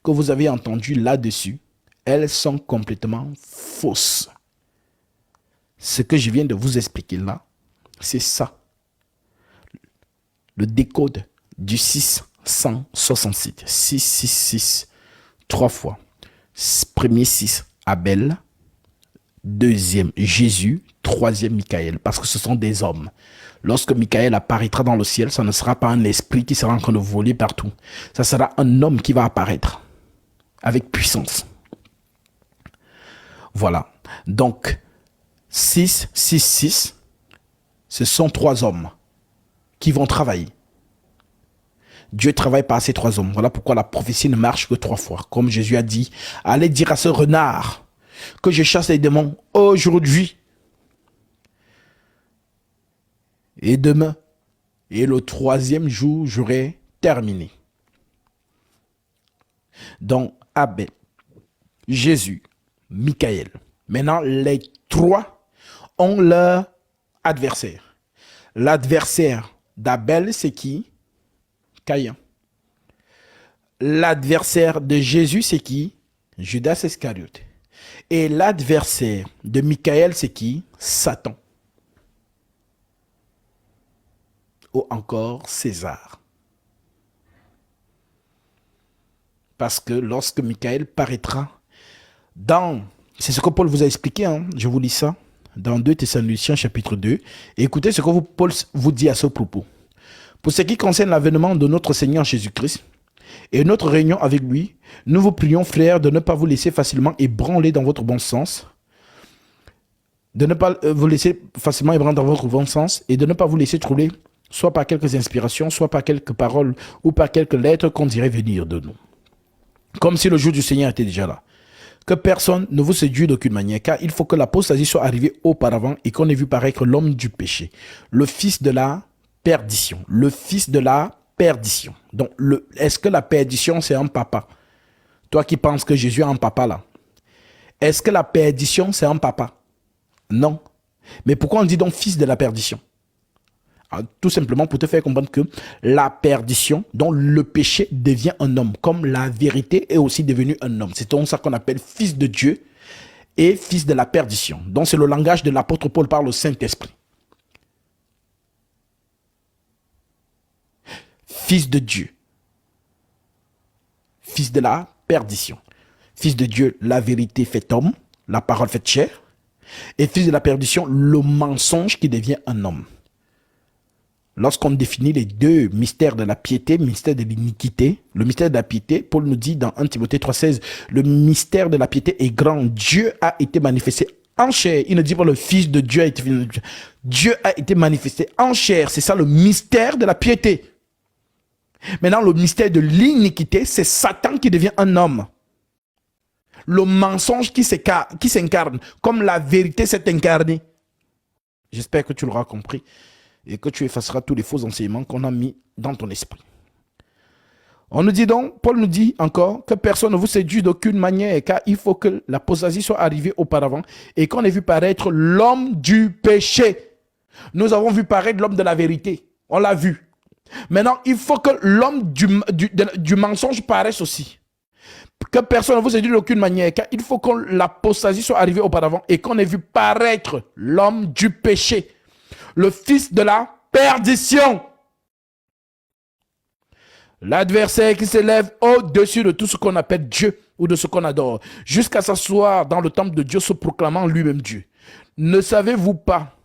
que vous avez entendues là-dessus, elles sont complètement fausses. Ce que je viens de vous expliquer là, c'est ça. Le décode du 666. 666. 3 fois. Premier 6, Abel. Deuxième, Jésus. Troisième, Michael. Parce que ce sont des hommes. Lorsque Michael apparaîtra dans le ciel, ça ne sera pas un esprit qui sera en train de voler partout. Ça sera un homme qui va apparaître. Avec puissance. Voilà. Donc, 6, 6, 6, ce sont 3 hommes qui vont travailler. Dieu travaille par ces 3 hommes. Voilà pourquoi la prophétie ne marche que 3 fois. Comme Jésus a dit, allez dire à ce renard que je chasse les démons aujourd'hui et demain. Et le 3e jour, j'aurai terminé. Donc, Abel, Jésus, Michael. Maintenant, les 3 ont leur adversaire. L'adversaire d'Abel, c'est qui? Caïn. L'adversaire de Jésus, c'est qui? Judas Iscariote. Et l'adversaire de Michael, c'est qui? Satan. Ou encore César. Parce que lorsque Michael paraîtra, C'est ce que Paul vous a expliqué, hein. Je vous lis ça dans 2 Thessaloniciens chapitre 2. Et écoutez ce que Paul vous dit à ce propos. Pour ce qui concerne l'avènement de notre Seigneur Jésus-Christ et notre réunion avec lui, nous vous prions, frères, de ne pas vous laisser facilement ébranler dans votre bon sens, de ne pas vous laisser facilement ébranler dans votre bon sens et de ne pas vous laisser troubler, soit par quelques inspirations, soit par quelques paroles ou par quelques lettres qu'on dirait venir de nous. Comme si le jour du Seigneur était déjà là. Que personne ne vous séduise d'aucune manière, car il faut que l'apostasie soit arrivée auparavant et qu'on ait vu paraître l'homme du péché, le fils de la perdition. Le fils de la perdition. Donc, est-ce que la perdition, c'est un papa? Toi qui penses que Jésus a un papa là. Est-ce que la perdition, c'est un papa? Non. Mais pourquoi on dit donc fils de la perdition? Tout simplement pour te faire comprendre que la perdition, dont le péché devient un homme, comme la vérité est aussi devenue un homme. C'est donc ça qu'on appelle fils de Dieu et fils de la perdition. Donc c'est le langage de l'apôtre Paul par le Saint-Esprit. Fils de Dieu, fils de la perdition. Fils de Dieu, la vérité fait homme, la parole fait chair. Et fils de la perdition, le mensonge qui devient un homme. Lorsqu'on définit les deux mystères de la piété, mystère de l'iniquité, le mystère de la piété, Paul nous dit dans 1 Timothée 3,16, le mystère de la piété est grand. Dieu a été manifesté en chair. Il ne dit pas le Fils de Dieu a été manifesté. Dieu a été manifesté en chair. C'est ça le mystère de la piété. Maintenant, le mystère de l'iniquité, c'est Satan qui devient un homme. Le mensonge qui s'incarne, comme la vérité s'est incarnée. J'espère que tu l'auras compris et que tu effaceras tous les faux enseignements qu'on a mis dans ton esprit. On nous dit donc, Paul nous dit encore que personne ne vous séduise d'aucune manière, car il faut que l'apostasie soit arrivée auparavant et qu'on ait vu paraître l'homme du péché. Nous avons vu paraître l'homme de la vérité. On l'a vu. Maintenant, il faut que l'homme du mensonge paraisse aussi. Que personne ne vous séduise d'aucune manière, car il faut que l'apostasie soit arrivée auparavant et qu'on ait vu paraître l'homme du péché, le fils de la perdition. L'adversaire qui s'élève au-dessus de tout ce qu'on appelle Dieu ou de ce qu'on adore, jusqu'à s'asseoir dans le temple de Dieu se proclamant lui-même Dieu. Ne savez-vous pas,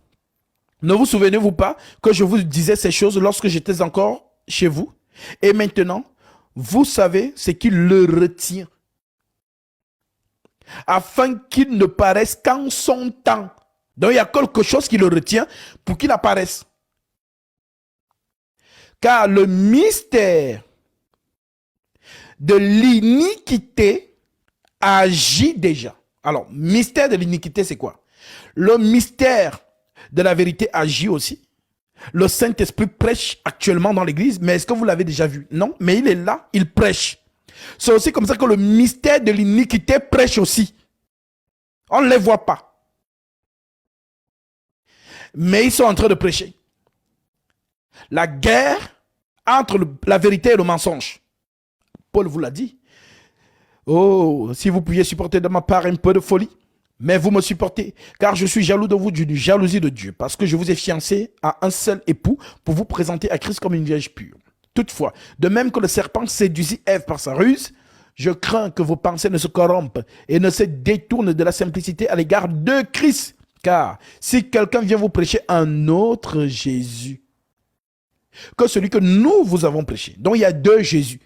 ne vous souvenez-vous pas que je vous disais ces choses lorsque j'étais encore chez vous? Et maintenant, vous savez ce qui le retient, afin qu'il ne paraisse qu'en son temps. Donc il y a quelque chose qui le retient pour qu'il apparaisse. Car le mystère de l'iniquité agit déjà. Alors, mystère de l'iniquité, c'est quoi? Le mystère de la vérité agit aussi. Le Saint-Esprit prêche actuellement dans l'église, mais est-ce que vous l'avez déjà vu? Non, mais il est là, il prêche. C'est aussi comme ça que le mystère de l'iniquité prêche aussi. On ne les voit pas. Mais ils sont en train de prêcher. La guerre entre la vérité et le mensonge. Paul vous l'a dit. Oh, si vous pouviez supporter de ma part un peu de folie. Mais vous me supportez, car je suis jaloux de vous d'une jalousie de Dieu, parce que je vous ai fiancé à un seul époux pour vous présenter à Christ comme une vierge pure. Toutefois, de même que le serpent séduisit Ève par sa ruse, je crains que vos pensées ne se corrompent et ne se détournent de la simplicité à l'égard de Christ. Car si quelqu'un vient vous prêcher un autre Jésus que celui que nous vous avons prêché, donc il y a deux Jésus,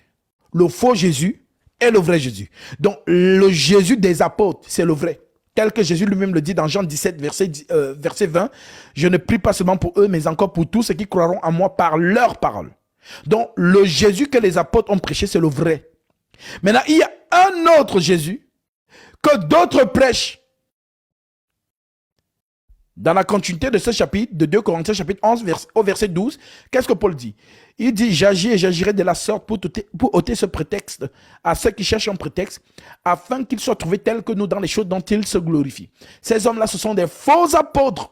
le faux Jésus et le vrai Jésus. Donc le Jésus des apôtres, c'est le vrai. Tel que Jésus lui-même le dit dans Jean 17, verset 20, « Je ne prie pas seulement pour eux, mais encore pour tous ceux qui croiront en moi par leur parole. » Donc, le Jésus que les apôtres ont prêché, c'est le vrai. Maintenant, il y a un autre Jésus que d'autres prêchent. Dans la continuité de ce chapitre, de 2 Corinthiens chapitre 11, au verset 12, qu'est-ce que Paul dit? Il dit, j'agis et j'agirai de la sorte pour ôter ce prétexte à ceux qui cherchent un prétexte, afin qu'ils soient trouvés tels que nous dans les choses dont ils se glorifient. Ces hommes-là, ce sont des faux apôtres,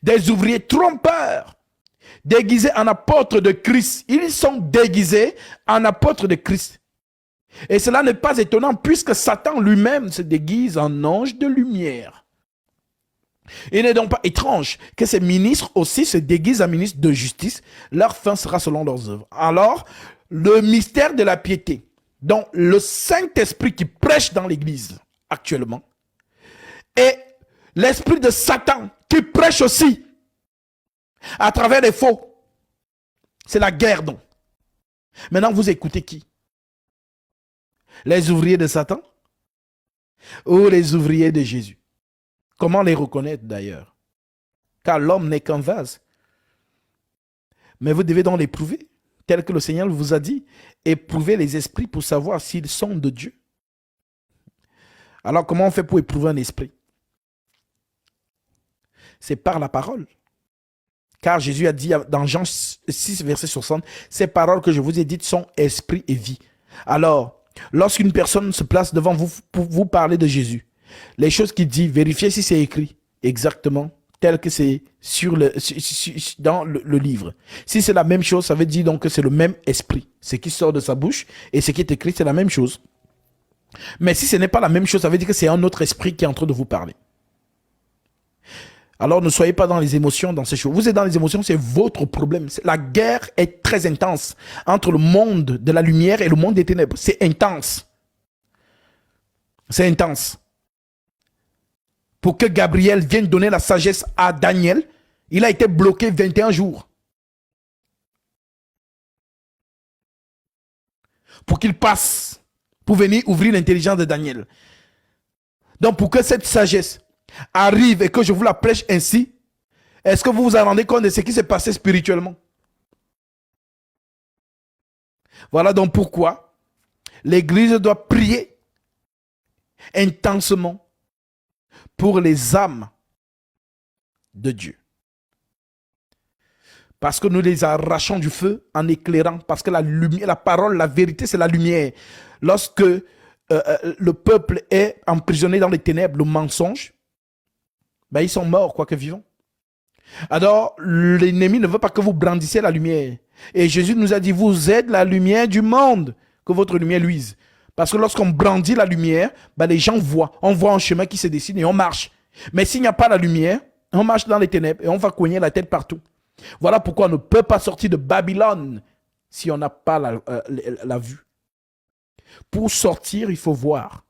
des ouvriers trompeurs, déguisés en apôtres de Christ. Ils sont déguisés en apôtres de Christ. Et cela n'est pas étonnant, puisque Satan lui-même se déguise en ange de lumière. Il n'est donc pas étrange que ces ministres aussi se déguisent en ministres de justice. Leur fin sera selon leurs œuvres. Alors, le mystère de la piété, donc le Saint-Esprit qui prêche dans l'église actuellement. Et l'esprit de Satan qui prêche aussi à travers les faux. C'est la guerre donc. Maintenant, vous écoutez qui? Les ouvriers de Satan ou les ouvriers de Jésus? Comment les reconnaître d'ailleurs? Car l'homme n'est qu'un vase. Mais vous devez donc l'éprouver, tel que le Seigneur vous a dit. Éprouver les esprits pour savoir s'ils sont de Dieu. Alors comment on fait pour éprouver un esprit? C'est par la parole. Car Jésus a dit dans Jean 6, verset 60, ces paroles que je vous ai dites sont esprit et vie. Alors, lorsqu'une personne se place devant vous pour vous parler de Jésus, les choses qu'il dit, vérifiez si c'est écrit exactement tel que c'est dans le livre. Si c'est la même chose, ça veut dire donc que c'est le même esprit. Ce qui sort de sa bouche et ce qui est écrit, c'est la même chose. Mais si ce n'est pas la même chose, ça veut dire que c'est un autre esprit qui est en train de vous parler. Alors ne soyez pas dans les émotions, dans ces choses. Vous êtes dans les émotions, c'est votre problème. La guerre est très intense entre le monde de la lumière et le monde des ténèbres. C'est intense. C'est intense. Pour que Gabriel vienne donner la sagesse à Daniel, il a été bloqué 21 jours. Pour qu'il passe, pour venir ouvrir l'intelligence de Daniel. Donc pour que cette sagesse arrive et que je vous la prêche ainsi, est-ce que vous vous en rendez compte de ce qui s'est passé spirituellement? Voilà donc pourquoi l'Église doit prier intensement pour les âmes de Dieu. Parce que nous les arrachons du feu en éclairant, parce que la lumière, la parole, la vérité, c'est la lumière. Lorsque le peuple est emprisonné dans les ténèbres, le mensonge, ben ils sont morts, quoique vivants. Alors, l'ennemi ne veut pas que vous brandissiez la lumière. Et Jésus nous a dit, vous êtes la lumière du monde, que votre lumière luise. Parce que lorsqu'on brandit la lumière, ben les gens voient. On voit un chemin qui se dessine et on marche. Mais s'il n'y a pas la lumière, on marche dans les ténèbres et on va cogner la tête partout. Voilà pourquoi on ne peut pas sortir de Babylone si on n'a pas la vue. Pour sortir, il faut voir.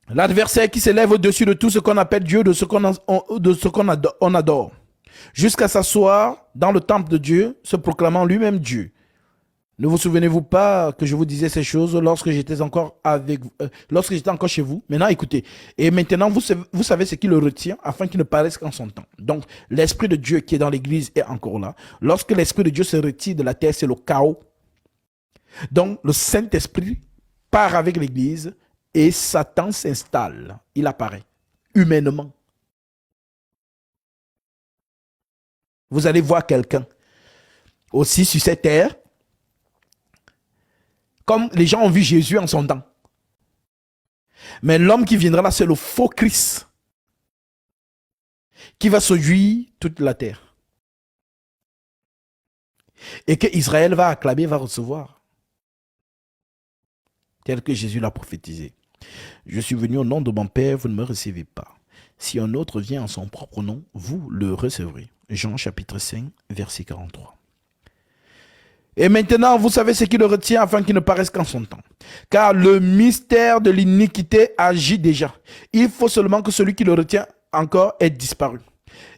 L'adversaire qui s'élève au-dessus de tout ce qu'on appelle Dieu, de ce qu'on adore, jusqu'à s'asseoir dans le temple de Dieu, se proclamant lui-même Dieu. Ne vous souvenez-vous pas que je vous disais ces choses lorsque j'étais encore chez vous? Maintenant, écoutez. Et maintenant, vous savez ce qui le retient afin qu'il ne paraisse qu'en son temps. Donc, l'Esprit de Dieu qui est dans l'Église est encore là. Lorsque l'Esprit de Dieu se retire de la terre, c'est le chaos. Donc, le Saint-Esprit part avec l'Église et Satan s'installe. Il apparaît humainement. Vous allez voir quelqu'un aussi sur cette terre, comme les gens ont vu Jésus en son temps. Mais l'homme qui viendra là, c'est le faux Christ qui va séduire toute la terre. Et que Israël va acclamer, va recevoir. Tel que Jésus l'a prophétisé. Je suis venu au nom de mon Père, vous ne me recevez pas. Si un autre vient en son propre nom, vous le recevrez. Jean chapitre 5, verset 43. Et maintenant, vous savez ce qui le retient afin qu'il ne paraisse qu'en son temps. Car le mystère de l'iniquité agit déjà. Il faut seulement que celui qui le retient encore ait disparu.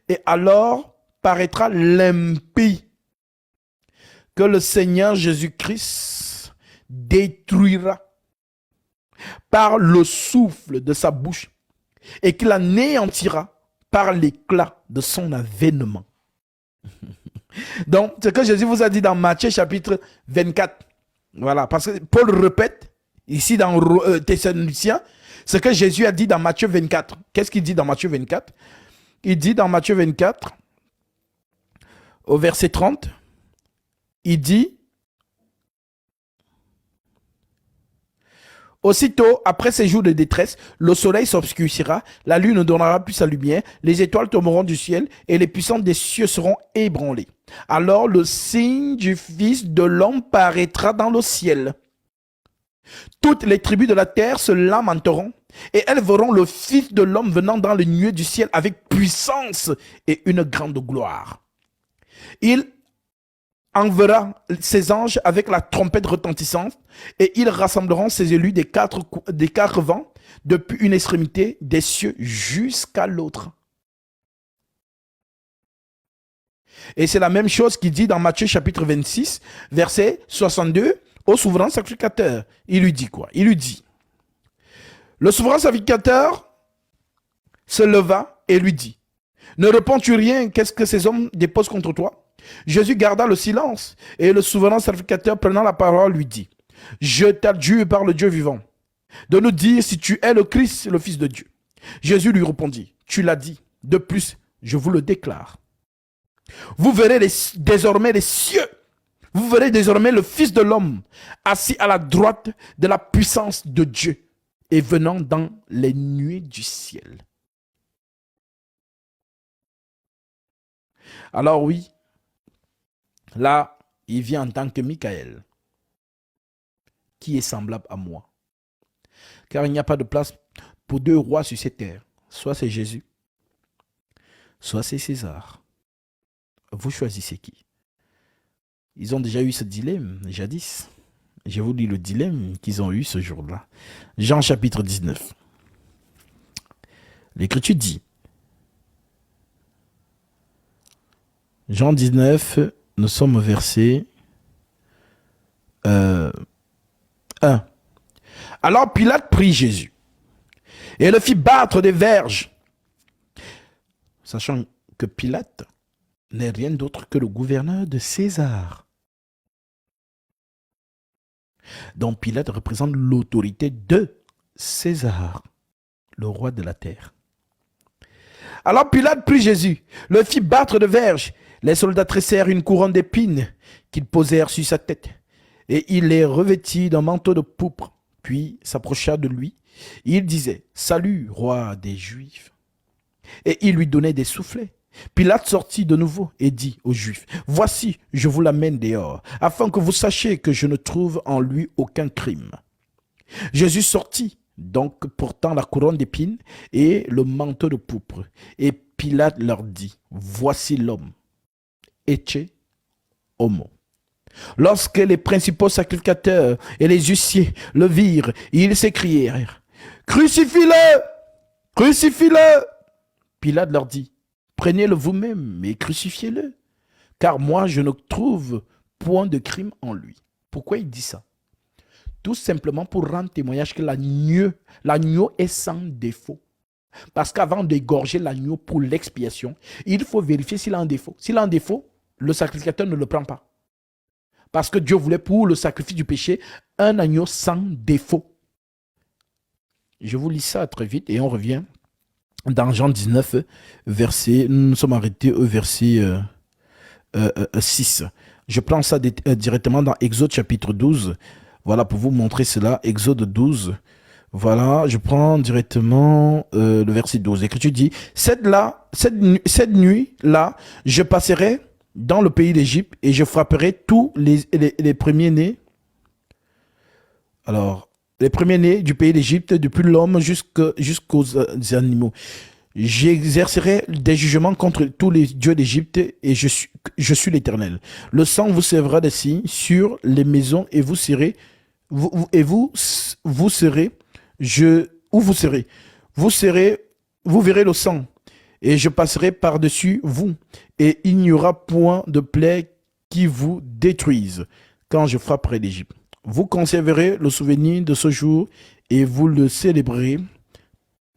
Et alors paraîtra l'impie que le Seigneur Jésus-Christ détruira par le souffle de sa bouche et qu'il anéantira par l'éclat de son avènement. Donc, ce que Jésus vous a dit dans Matthieu chapitre 24, voilà, parce que Paul répète ici dans Thessaloniciens ce que Jésus a dit dans Matthieu 24. Qu'est-ce qu'il dit dans Matthieu 24? Il dit dans Matthieu 24, au verset 30, il dit: aussitôt, après ces jours de détresse, le soleil s'obscurcira, la lune ne donnera plus sa lumière, les étoiles tomberont du ciel et les puissants des cieux seront ébranlés. Alors le signe du Fils de l'homme paraîtra dans le ciel. Toutes les tribus de la terre se lamenteront et elles verront le Fils de l'homme venant dans les nuées du ciel avec puissance et une grande gloire. Il enverra ses anges avec la trompette retentissante et ils rassembleront ses élus des quatre vents depuis une extrémité des cieux jusqu'à l'autre. Et c'est la même chose qu'il dit dans Matthieu chapitre 26, verset 62, au souverain sacrificateur. Il lui dit quoi? Il lui dit, le souverain sacrificateur se leva et lui dit, ne réponds-tu rien? Qu'est-ce que ces hommes déposent contre toi? Jésus garda le silence et le souverain sacrificateur prenant la parole lui dit, je t'adjure par le Dieu vivant de nous dire si tu es le Christ, le Fils de Dieu. Jésus lui répondit, tu l'as dit, de plus, je vous le déclare. Vous verrez désormais les cieux, vous verrez désormais le Fils de l'homme assis à la droite de la puissance de Dieu et venant dans les nuées du ciel. Alors oui, là, il vient en tant que Michael, qui est semblable à moi. Car il n'y a pas de place pour deux rois sur cette terre. Soit c'est Jésus, soit c'est César. Vous choisissez qui? Ils ont déjà eu ce dilemme, jadis. Je vous lis le dilemme qu'ils ont eu ce jour-là. Jean chapitre 19. L'Écriture dit, Jean 19, nous sommes au verset 1. Alors Pilate prit Jésus et le fit battre des verges, sachant que Pilate n'est rien d'autre que le gouverneur de César. Donc Pilate représente l'autorité de César, le roi de la terre. Alors Pilate prit Jésus, le fit battre de verges. Les soldats tressèrent une couronne d'épines qu'ils posèrent sur sa tête, et il les revêtit d'un manteau de pourpre, puis s'approcha de lui. Il disait, « Salut, roi des Juifs !» Et il lui donnait des soufflets. Pilate sortit de nouveau et dit aux Juifs, « Voici, je vous l'amène dehors, afin que vous sachiez que je ne trouve en lui aucun crime. » Jésus sortit, donc portant la couronne d'épines et le manteau de pourpre. Et Pilate leur dit, « Voici l'homme. Ecce homo. » Lorsque les principaux sacrificateurs et les huissiers le virent, ils s'écrièrent, « Crucifie-le! Crucifie-le » Pilate leur dit, « Prenez-le vous-même et crucifiez-le, car moi je ne trouve point de crime en lui. » Pourquoi il dit ça? Tout simplement pour rendre témoignage que l'agneau est sans défaut. Parce qu'avant d'égorger l'agneau pour l'expiation, il faut vérifier s'il a un défaut. S'il a un défaut, le sacrificateur ne le prend pas. Parce que Dieu voulait pour le sacrifice du péché un agneau sans défaut. Je vous lis ça très vite et on revient dans Jean 19, nous sommes arrêtés au verset 6. Je prends ça directement dans Exode chapitre 12. Voilà, pour vous montrer cela, Exode 12. Voilà, je prends directement le verset 12. L'Écriture dit, cette nuit-là, je passerai dans le pays d'Égypte et je frapperai tous les premiers-nés. Alors, les premiers-nés du pays d'Égypte, depuis l'homme jusqu'aux animaux. J'exercerai des jugements contre tous les dieux d'Égypte et je suis l'Éternel. Le sang vous servira de signe sur les maisons et vous serez, vous verrez le sang et je passerai par-dessus vous et il n'y aura point de plaie qui vous détruise quand je frapperai l'Égypte. Vous conserverez le souvenir de ce jour et vous le célébrerez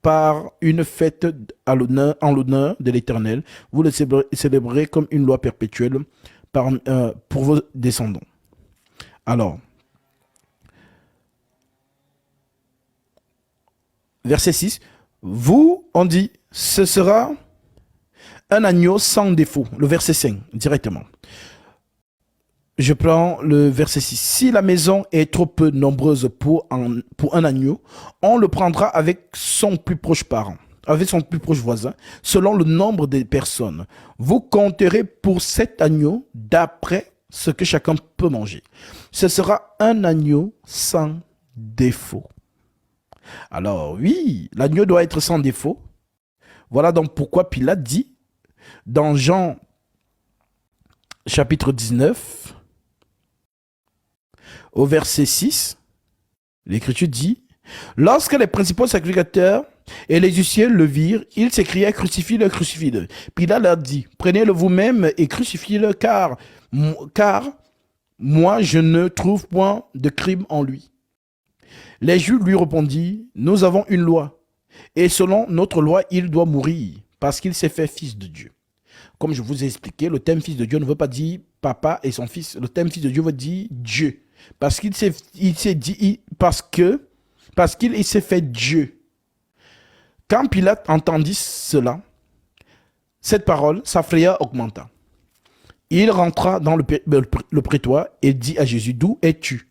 par une fête en l'honneur de l'Éternel. Vous le célébrerez comme une loi perpétuelle pour vos descendants. Alors, verset 6, vous, on dit, ce sera un agneau sans défaut. Le verset 5, directement. Je prends le verset 6. Si la maison est trop peu nombreuse pour un agneau, on le prendra avec son plus proche parent, avec son plus proche voisin, selon le nombre des personnes. Vous compterez pour cet agneau d'après ce que chacun peut manger. Ce sera un agneau sans défaut. Alors oui, l'agneau doit être sans défaut. Voilà donc pourquoi Pilate dit dans Jean chapitre 19, au verset 6, l'Écriture dit, « Lorsque les principaux sacrificateurs et les huissiers le virent, ils s'écriaient, crucifie-le, crucifie-le. » Pilate leur dit, « Prenez-le vous-même et crucifiez-le, car moi, je ne trouve point de crime en lui. » Les Juifs lui répondirent, « Nous avons une loi, et selon notre loi, il doit mourir, parce qu'il s'est fait fils de Dieu. » Comme je vous ai expliqué, le terme fils de Dieu ne veut pas dire papa et son fils. Le terme fils de Dieu veut dire Dieu. Parce qu'il s'est dit, parce qu'il s'est fait Dieu. Quand Pilate entendit cela, cette parole, sa frayeur augmenta. Il rentra dans le prétoire et dit à Jésus, « D'où es-tu »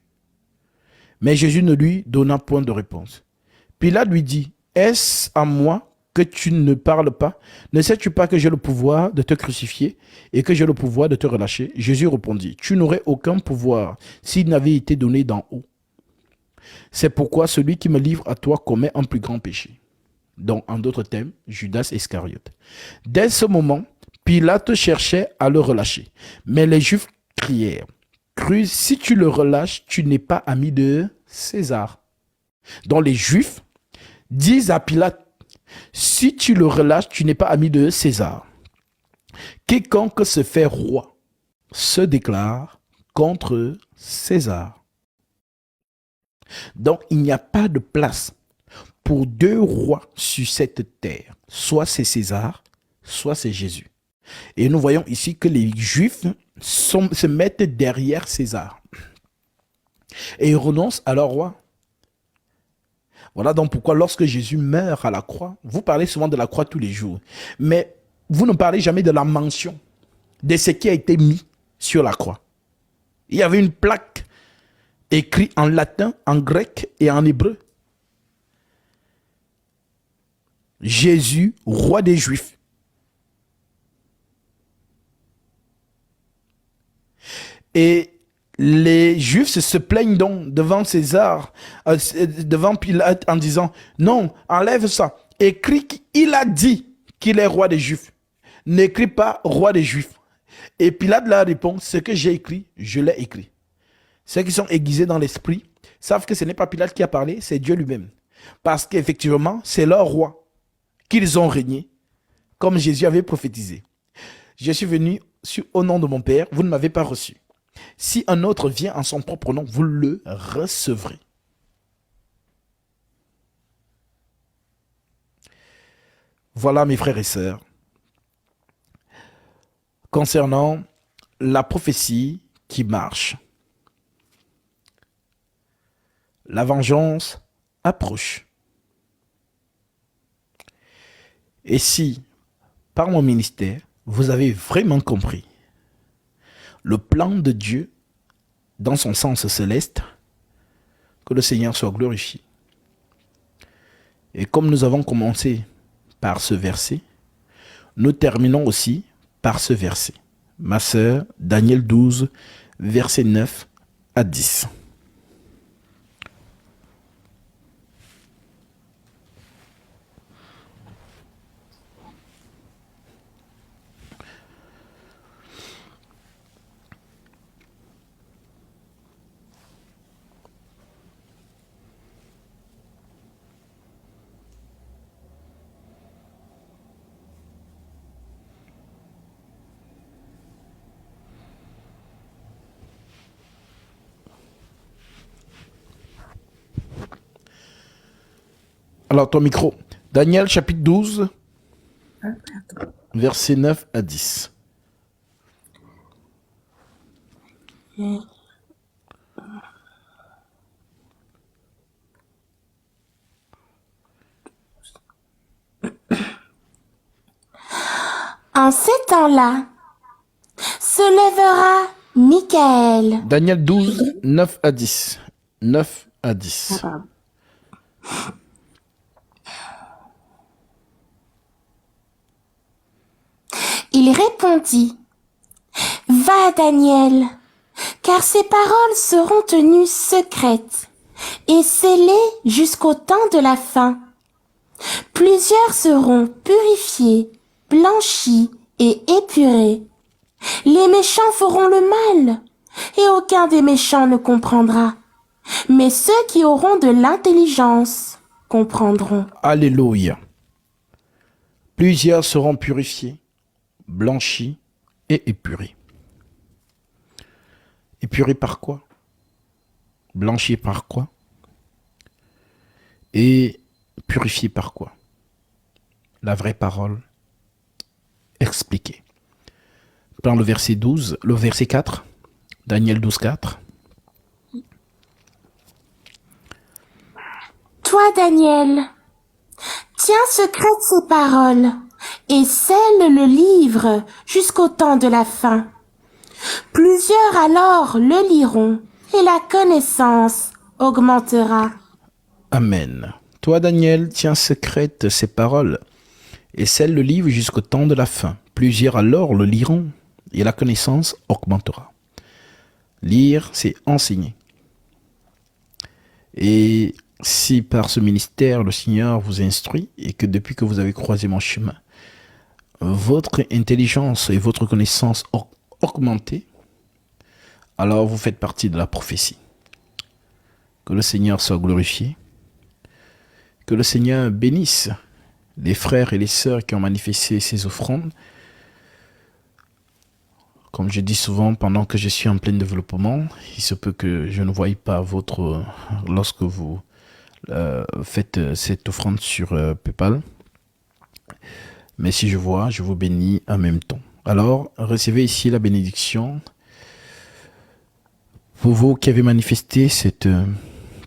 Mais Jésus ne lui donna point de réponse. Pilate lui dit, « Est-ce à moi que tu ne parles pas? Ne sais-tu pas que j'ai le pouvoir de te crucifier et que j'ai le pouvoir de te relâcher ?» Jésus répondit, « Tu n'aurais aucun pouvoir s'il n'avait été donné d'en haut. C'est pourquoi celui qui me livre à toi commet un plus grand péché. » Donc, en d'autres termes, Judas Iscariote. Dès ce moment, Pilate cherchait à le relâcher. Mais les Juifs crièrent, « Si tu le relâches, tu n'es pas ami de César. » Donc les Juifs disent à Pilate, « Si tu le relâches, tu n'es pas ami de César. Quiconque se fait roi se déclare contre César. » Donc il n'y a pas de place pour deux rois sur cette terre. Soit c'est César, soit c'est Jésus. Et nous voyons ici que les Juifs se mettent derrière César. Et ils renoncent à leur roi. Voilà donc pourquoi lorsque Jésus meurt à la croix, vous parlez souvent de la croix tous les jours, mais vous ne parlez jamais de la mention de ce qui a été mis sur la croix. Il y avait une plaque écrite en latin, en grec et en hébreu. Jésus, roi des Juifs. Et les Juifs se plaignent donc devant César, devant Pilate en disant, non, enlève ça. Écris qu'il a dit qu'il est roi des Juifs. N'écris pas roi des Juifs. Et Pilate leur répond, ce que j'ai écrit, je l'ai écrit. Ceux qui sont aiguisés dans l'esprit savent que ce n'est pas Pilate qui a parlé, c'est Dieu lui-même. Parce qu'effectivement, c'est leur roi qu'ils ont régné, comme Jésus avait prophétisé. Je suis venu au nom de mon Père, vous ne m'avez pas reçu. Si un autre vient en son propre nom, vous le recevrez. Voilà, mes frères et sœurs, concernant la prophétie qui marche. La vengeance approche. Et si, par mon ministère, vous avez vraiment compris le plan de Dieu dans son sens céleste, que le Seigneur soit glorifié. Et comme nous avons commencé par ce verset, nous terminons aussi par ce verset. Ma sœur, Daniel 12, verset 9 à 10. Alors, ton micro. Daniel chapitre 12, verset 9 à 10. En ces temps-là, se lèvera Michael. Daniel 12, 9 à 10. 9 à 10. Il répondit, « Va, Daniel, car ces paroles seront tenues secrètes et scellées jusqu'au temps de la fin. Plusieurs seront purifiés, blanchis et épurés, Les méchants feront le mal, et aucun des méchants ne comprendra. Mais ceux qui auront de l'intelligence comprendront. Alléluia. Plusieurs seront purifiés, blanchis et épurés. Épurés par quoi? Blanchis par quoi? Et purifiés par quoi? La vraie parole expliquée. Dans le verset 12, le verset 4, Daniel 12, 4. Toi, Daniel, tiens secrète ces paroles et scelle le livre jusqu'au temps de la fin. Plusieurs alors le liront et la connaissance augmentera. Amen. Toi, Daniel, tiens secrète ces paroles et scelle le livre jusqu'au temps de la fin. Plusieurs alors le liront et la connaissance augmentera. Lire, c'est enseigner. Et si par ce ministère, le Seigneur vous instruit et que depuis que vous avez croisé mon chemin, votre intelligence et votre connaissance ont augmenté, alors vous faites partie de la prophétie. Que le Seigneur soit glorifié. Que le Seigneur bénisse les frères et les sœurs qui ont manifesté ces offrandes. Comme je dis souvent, pendant que je suis en plein développement, il se peut que je ne voie pas lorsque vous faites cette offrande sur PayPal. Mais si je vois, je vous bénis en même temps. Alors, recevez ici la bénédiction. Pour vous qui avez manifesté cette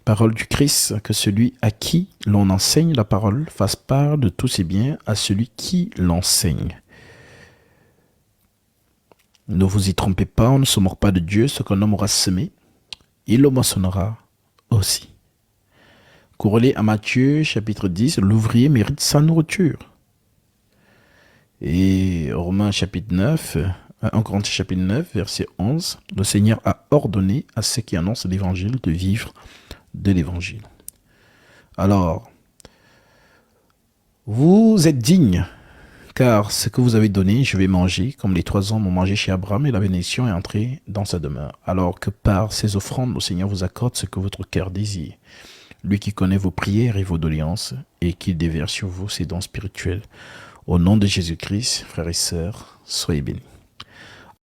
parole du Christ, que celui à qui l'on enseigne la parole fasse part de tous ses biens à celui qui l'enseigne. Ne vous y trompez pas, on ne se moque pas de Dieu. Ce qu'un homme aura semé, il le moissonnera aussi. Corrélé à Matthieu chapitre 10, l'ouvrier mérite sa nourriture. Et Romains chapitre 9, 1 Corinthiens chapitre 9, verset 11, le Seigneur a ordonné à ceux qui annoncent l'évangile de vivre de l'évangile. Alors, vous êtes dignes, car ce que vous avez donné, je vais manger, comme les 3 hommes ont mangé chez Abraham, et la bénédiction est entrée dans sa demeure. Alors que par ces offrandes, le Seigneur vous accorde ce que votre cœur désire. Lui qui connaît vos prières et vos doléances, et qui déverse sur vous ses dons spirituels. Au nom de Jésus-Christ, frères et sœurs, soyez bénis.